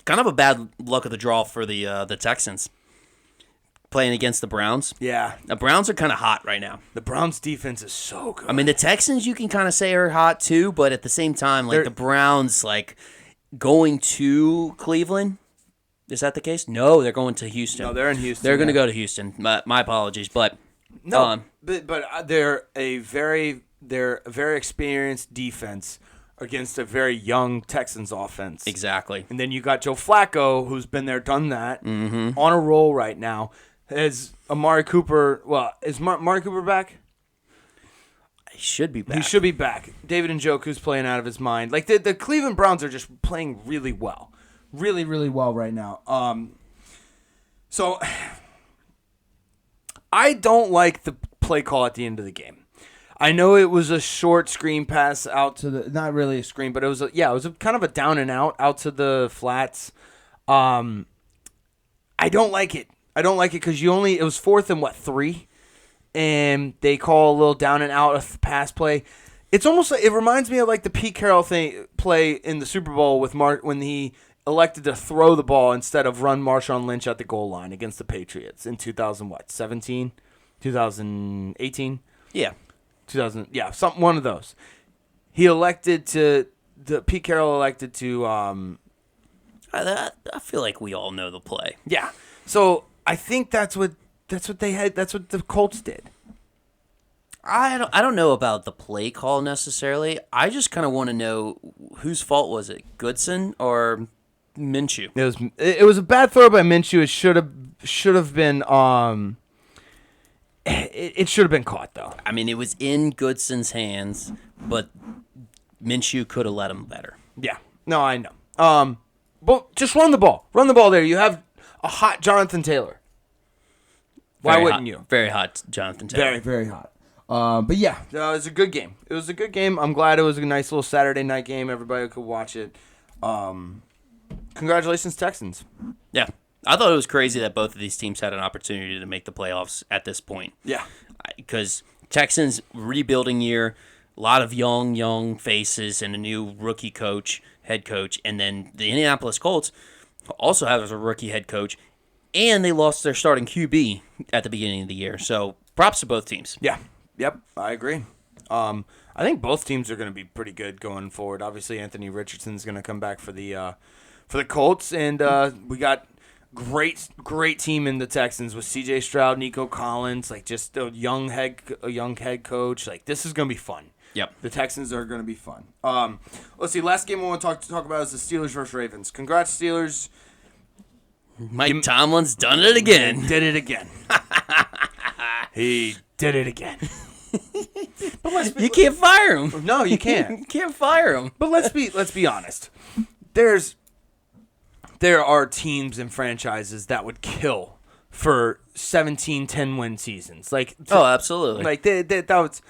Kind of a bad luck of the draw for the Texans. Playing against the Browns. Yeah. The Browns are kind of hot right now. The Browns' defense is so good. I mean, the Texans, you can kind of say are hot, too. But at the same time, like, the Browns, like, going to Cleveland. Is that the case? No, they're going to Houston. No, they're in Houston. They're going to go to Houston. My apologies, but... No, but they're a very experienced defense against a very young Texans offense. Exactly. And then you got Joe Flacco, who's been there, done that, on a roll right now. Is Amari Cooper? Well, is Amari Cooper back? He should be back. He should be back. David Njoku's playing out of his mind. Like the Cleveland Browns are just playing really well, really, really well right now. So. I don't like the play call at the end of the game. I know it was a short screen pass out to the, not really a screen, but it was kind of a down and out to the flats. I don't like it. I don't like it because it was 4th and 3, and they call a little down and out of pass play. It's almost like, it reminds me of like the Pete Carroll play in the Super Bowl with when he elected to throw the ball instead of run Marshawn Lynch at the goal line against the Patriots in 2017, 2018? Yeah. 2000, yeah, one of those. Pete Carroll elected to I feel like we all know the play. Yeah. So, I think that's what the Colts did. I don't know about the play call necessarily. I just kind of want to know whose fault was it, Goodson or Minshew? It was a bad throw by Minshew. It should have been it should have been caught though. I mean, it was in Goodson's hands, but Minshew could have let him better. Yeah. No, I know. But just run the ball. Run the ball there. You have a hot Jonathan Taylor. Why wouldn't you? Very hot Jonathan Taylor. Very, very hot. But yeah, it was a good game. It was a good game. I'm glad it was a nice little Saturday night game. Everybody could watch it. Congratulations, Texans. Yeah. I thought it was crazy that both of these teams had an opportunity to make the playoffs at this point. Yeah. Because Texans, rebuilding year, a lot of young faces and a new rookie head coach. And then the Indianapolis Colts also have a rookie head coach. And they lost their starting QB at the beginning of the year. So props to both teams. Yeah. Yep. I agree. I think both teams are going to be pretty good going forward. Obviously, Anthony Richardson's going to come back for the Colts. And we got great team in the Texans with C.J. Stroud, Nico Collins, like just a young head coach. Like this is going to be fun. Yep. The Texans are going to be fun. Let's see. Last game I want to talk about is the Steelers versus Ravens. Congrats, Steelers. Mike Tomlin's done it again. Did it again. He did it again. You can't fire him. No, you can't. You can't fire him. But let's be honest. There are teams and franchises that would kill for 17, 10-win seasons. Like, Oh, absolutely. like that was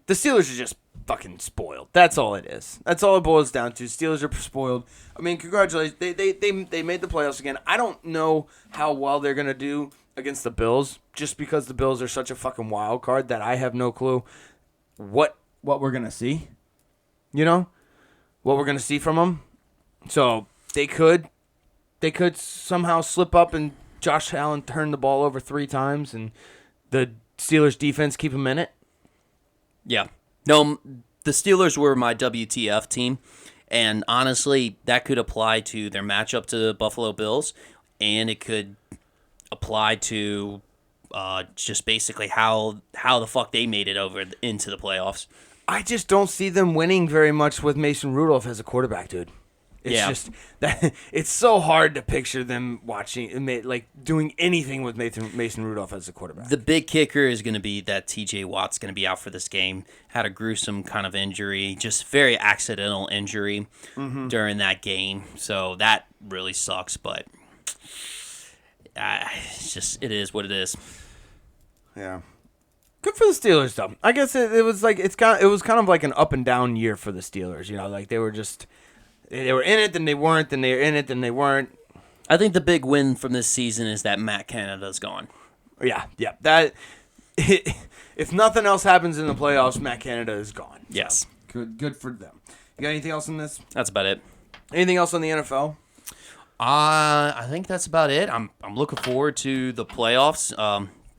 the Steelers are just fucking spoiled. That's all it is. That's all it boils down to. Steelers are spoiled. I mean, congratulations. They made the playoffs again. I don't know how well they're gonna do against the Bills, just because the Bills are such a fucking wild card that I have no clue what What we're gonna see? what we're gonna see from them. So they could somehow slip up and Josh Allen turn the ball over 3 times and the Steelers defense keep them in it. Yeah. No, the Steelers were my WTF team, and honestly, that could apply to their matchup to the Buffalo Bills, and it could apply to just basically how the fuck they made it over into the playoffs. I just don't see them winning very much with Mason Rudolph as a quarterback, dude. It's just that it's so hard to picture them doing anything with Mason Rudolph as a quarterback. The big kicker is going to be that TJ Watt's going to be out for this game. Had a gruesome kind of injury, just very accidental injury during that game. So that really sucks, but it is what it is. Yeah. Good for the Steelers, though. I guess it was kind of like an up and down year for the Steelers. Like they were in it, then they weren't, then they were in it, then they weren't. I think the big win from this season is that Matt Canada's gone. Yeah. That if nothing else happens in the playoffs, Matt Canada is gone. Yes. So, good for them. You got anything else on this? That's about it. Anything else on the NFL? I think that's about it. I'm looking forward to the playoffs.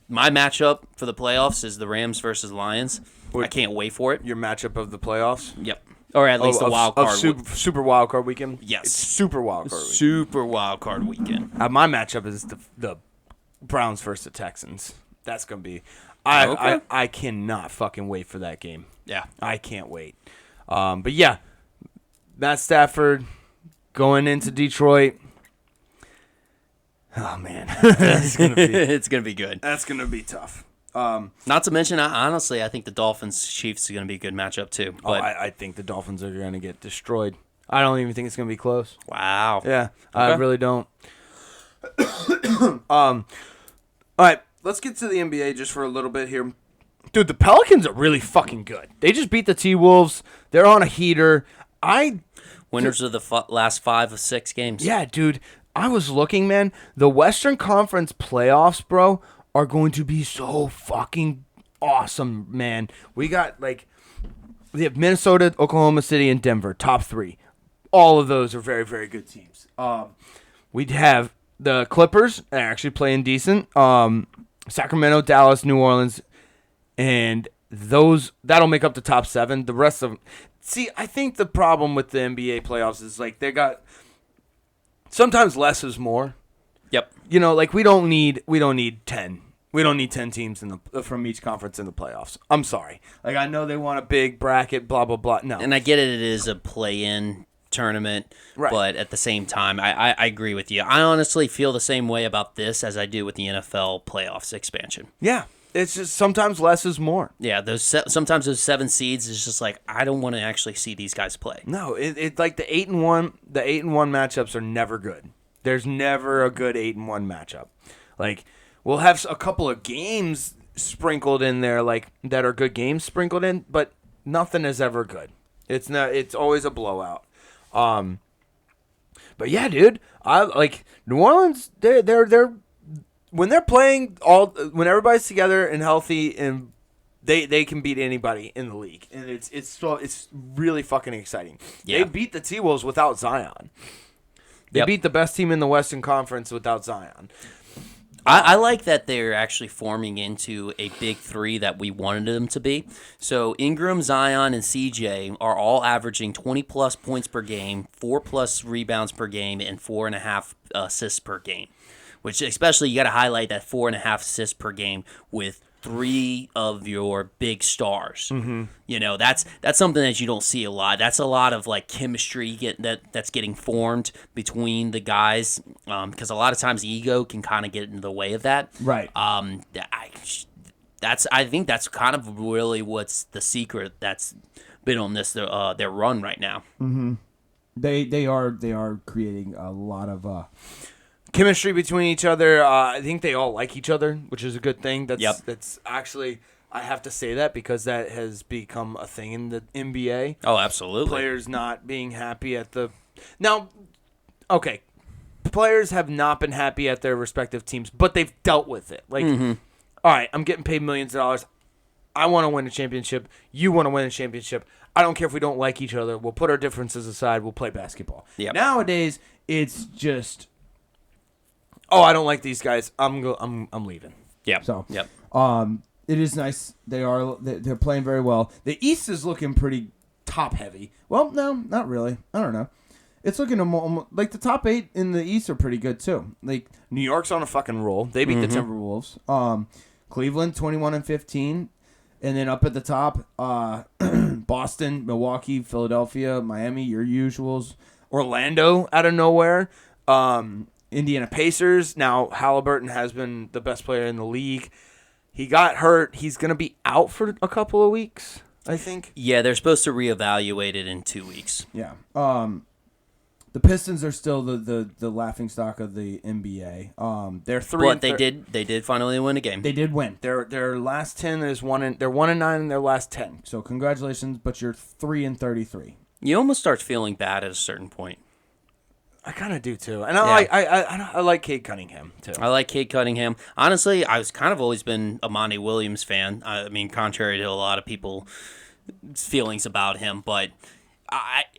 My matchup for the playoffs is the Rams versus Lions. I can't wait for it. Your matchup of the playoffs? Yep. Or at least the wild card. Super wild card weekend? Yes. It's super wild card weekend. Super wild card weekend. My matchup is the Browns versus the Texans. That's going to be... Okay. I cannot fucking wait for that game. Yeah. I can't wait. But yeah, Matt Stafford going into Detroit. Oh, man. It's gonna be good. That's going to be tough. Not to mention, honestly, I think the Dolphins-Chiefs are going to be a good matchup, too. But I think the Dolphins are going to get destroyed. I don't even think it's going to be close. Wow. Yeah, I really don't. All right, let's get to the NBA just for a little bit here. Dude, the Pelicans are really fucking good. They just beat the T-Wolves. They're on a heater. Winners of the last 5 of 6 games. Yeah, dude. I was looking, man. The Western Conference playoffs, bro, are going to be so fucking awesome, man. We have Minnesota, Oklahoma City, and Denver, top 3. All of those are very, very good teams. We'd have the Clippers, they're actually playing decent. Sacramento, Dallas, New Orleans, and that'll make up the top 7. The rest of them. See, I think the problem with the NBA playoffs is they got sometimes less is more. Yep. We don't need 10. We don't need 10 teams from each conference in the playoffs. I'm sorry. I know they want a big bracket, blah blah blah. No. And I get it is a play-in tournament, right. But at the same time, I agree with you. I honestly feel the same way about this as I do with the NFL playoffs expansion. Yeah. It's just sometimes less is more. Yeah, sometimes those 7 seeds is just I don't want to actually see these guys play. No, it's like the 8-1 matchups are never good. There's never a good 8-1 matchup. We'll have a couple of games sprinkled in there that are good games sprinkled in, but nothing is ever good. It's always a blowout. But yeah, dude, I New Orleans. They're when they're playing when everybody's together and healthy, and they can beat anybody in the league, and it's really fucking exciting. Yeah. They beat the T-Wolves without Zion. They beat the best team in the Western Conference without Zion. I like that they're actually forming into a big 3 that we wanted them to be. So Ingram, Zion, and CJ are all averaging 20-plus points per game, 4-plus rebounds per game, and 4.5 assists per game. Which especially you got to highlight that 4.5 assists per game with 3 of your big stars. Mm-hmm. That's something that you don't see a lot. That's a lot of chemistry that's getting formed between the guys, because a lot of times ego can kind of get in the way of that. Right. I think that's kind of really what's the secret that's been on this their run right now. They are creating a lot of chemistry between each other. I think they all like each other, which is a good thing. That's actually, I have to say that because that has become a thing in the NBA. Oh, absolutely. Players not being happy at the now. Okay, players have not been happy at their respective teams, but they've dealt with it. Like, all right, I'm getting paid millions of dollars. I want to win a championship. You want to win a championship. I don't care if we don't like each other. We'll put our differences aside. We'll play basketball. Yep. Nowadays, it's just, oh, I don't like these guys. I'm leaving. Yeah. so. Yep. It is nice. They're playing very well. The East is looking pretty top heavy. Well, no, not really. I don't know. It's looking like the top 8 in the East are pretty good too. Like New York's on a fucking roll. They beat the Timberwolves. Cleveland 21-15, and then up at the top, Boston, Milwaukee, Philadelphia, Miami, your usuals. Orlando out of nowhere. Indiana Pacers. Now Halliburton has been the best player in the league. He got hurt. He's going to be out for a couple of weeks, I think. Yeah, they're supposed to reevaluate it in 2 weeks. Yeah. The Pistons are still the laughingstock of the NBA. They're 3. But they did finally win a game. They did win. Their last 10 is they're 1-9 in their last 10. So congratulations, but you're 3-33. You almost start feeling bad at a certain point. I kind of do too, and I like Cade Cunningham too. I like Cade Cunningham. Honestly, I was kind of always been a Monty Williams fan. I mean, contrary to a lot of people's feelings about him, but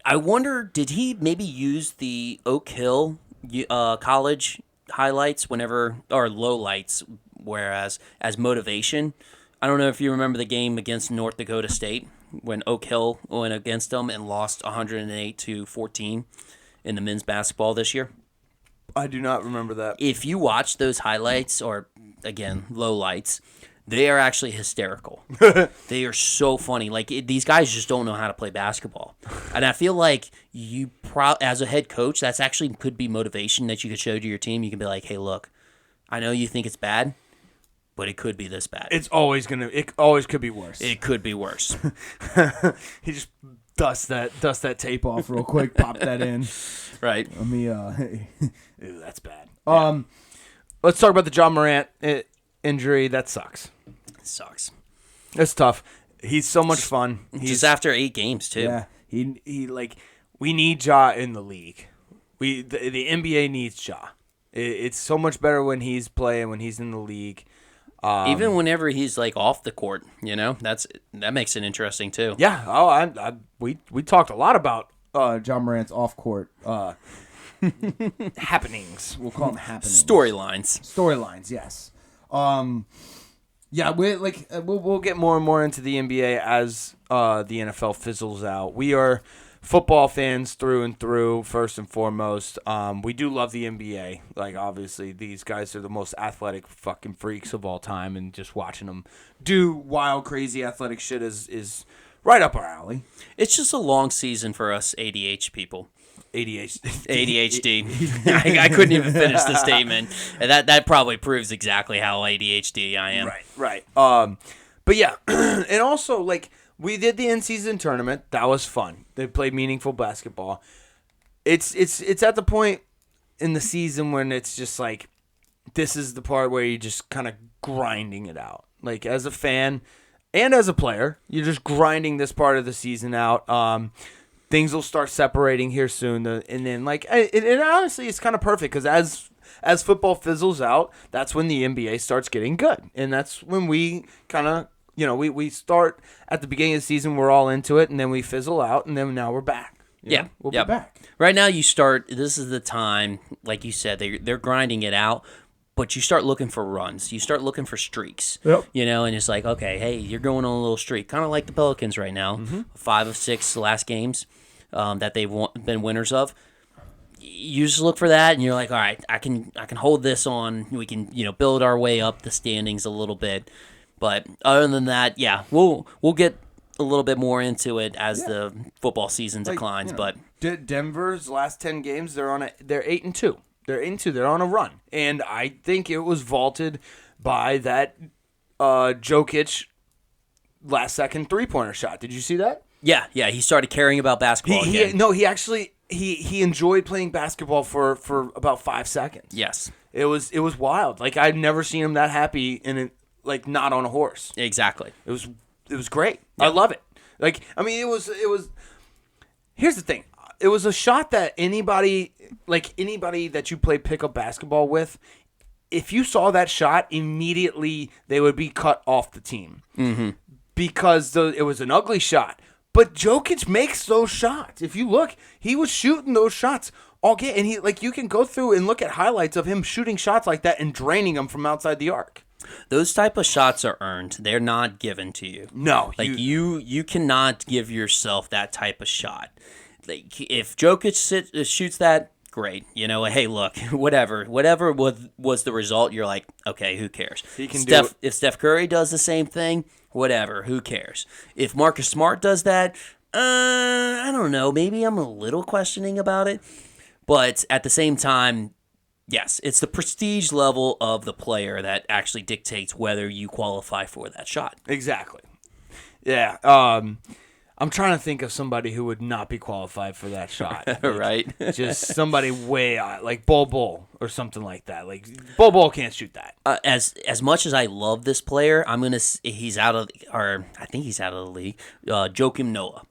I wonder, did he maybe use the Oak Hill college highlights or lowlights, whereas as motivation? I don't know if you remember the game against North Dakota State when Oak Hill went against them and lost 108-14 in the men's basketball this year. I do not remember that. If you watch those highlights, or again, lowlights, they are actually hysterical. They are so funny. Like, these guys just don't know how to play basketball. And I feel like as a head coach, that's actually could be motivation that you could show to your team. You can be like, hey, look, I know you think it's bad, but it could be this bad. It always could be worse. It could be worse. He just dust that tape off Real quick, pop that in. Right. Let me. Ew, that's bad. Let's talk about the John Morant injury. That sucks. It sucks. It's tough. He's so much fun. Just after 8 games too. Yeah. He like, we need Ja in the league. The NBA needs Ja. It's so much better when he's playing, when he's in the league. Even whenever he's like off the court, that makes it interesting too. Yeah. Oh, we talked a lot about John Morant's off court happenings. we'll call them happenings. Storylines. Yes. Yeah, we'll get more and more into the NBA as the NFL fizzles out. We are football fans through and through, first and foremost. We do love the NBA. Like, obviously, these guys are the most athletic fucking freaks of all time, and just watching them do wild, crazy athletic shit is right up our alley. It's just a long season for us ADHD people. ADHD. I couldn't even finish the statement. And that probably proves exactly how ADHD I am. Right. But yeah, and also, like, we did the in-season tournament. That was fun. They played meaningful basketball. It's at the point in the season when it's just like, this is the part where you're just kind of grinding it out. Like, as a fan and as a player, you're just grinding this part of the season out. Things will start separating here soon. And then, like, and honestly, it's kind of perfect because as football fizzles out, that's when the NBA starts getting good. And that's when we kind of, we start at the beginning of the season, we're all into it, and then we fizzle out, and then now we're back. We'll be back. Right now, this is the time, like you said, they're grinding it out, but you start looking for runs. You start looking for streaks. Yep. And it's like, okay, hey, you're going on a little streak, kind of like the Pelicans right now. 5 of 6 last games that they've been winners of. You just look for that, and you're like, all right, I can hold this on. We can build our way up the standings a little bit. But other than that, yeah, we'll get a little bit more into it as the football season declines. But Denver's last 10 games, they're 8-2. They're on a run, and I think it was vaulted by that Jokic last second 3-pointer shot. Did you see that? Yeah, he started caring about basketball again. He actually enjoyed playing basketball for about 5 seconds. Yes. It was wild. Like I'd never seen him that happy like not on a horse. Exactly. It was great. I love it. Like I mean it was here's the thing. It was a shot that anybody that you play pickup basketball with, if you saw that shot, immediately they would be cut off the team. Mm-hmm. Because it was an ugly shot. But Jokic makes those shots. If you look, he was shooting those shots all game. And you can go through and look at highlights of him shooting shots like that and draining them from outside the arc. Those type of shots are earned. They're not given to you. No. Like you cannot give yourself that type of shot. Like if Jokic shoots that, great. You know, hey, look, whatever was the result, you're like, okay, who cares? He can do it. If Steph Curry does the same thing, whatever, who cares? If Marcus Smart does that, I don't know. Maybe I'm a little questioning about it. But at the same time, yes, it's the prestige level of the player that actually dictates whether you qualify for that shot. Exactly. Yeah. I'm trying to think of somebody who would not be qualified for that shot. Like, right? Just somebody way out, like Bol or something like that. Like Bol can't shoot that. As much as I love this player, I think he's out of the league. Joakim Noah.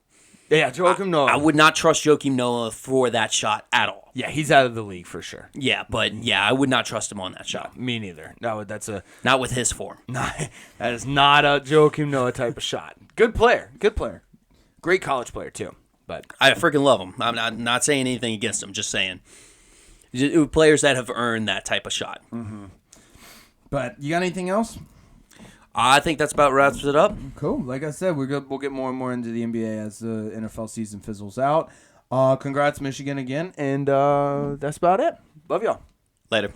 Yeah, Joakim Noah. I would not trust Joakim Noah for that shot at all. Yeah, he's out of the league for sure. Yeah, but I would not trust him on that shot. Me neither. No, that's not with his form. That is not a Joakim Noah type of shot. Good player. Great college player too. But I freaking love him. I'm not saying anything against him. Just saying, players that have earned that type of shot. Mm-hmm. But you got anything else? I think that's about wraps it up. Cool. Like I said, we'll get more and more into the NBA as the NFL season fizzles out. Congrats, Michigan, again. And that's about it. Love y'all. Later.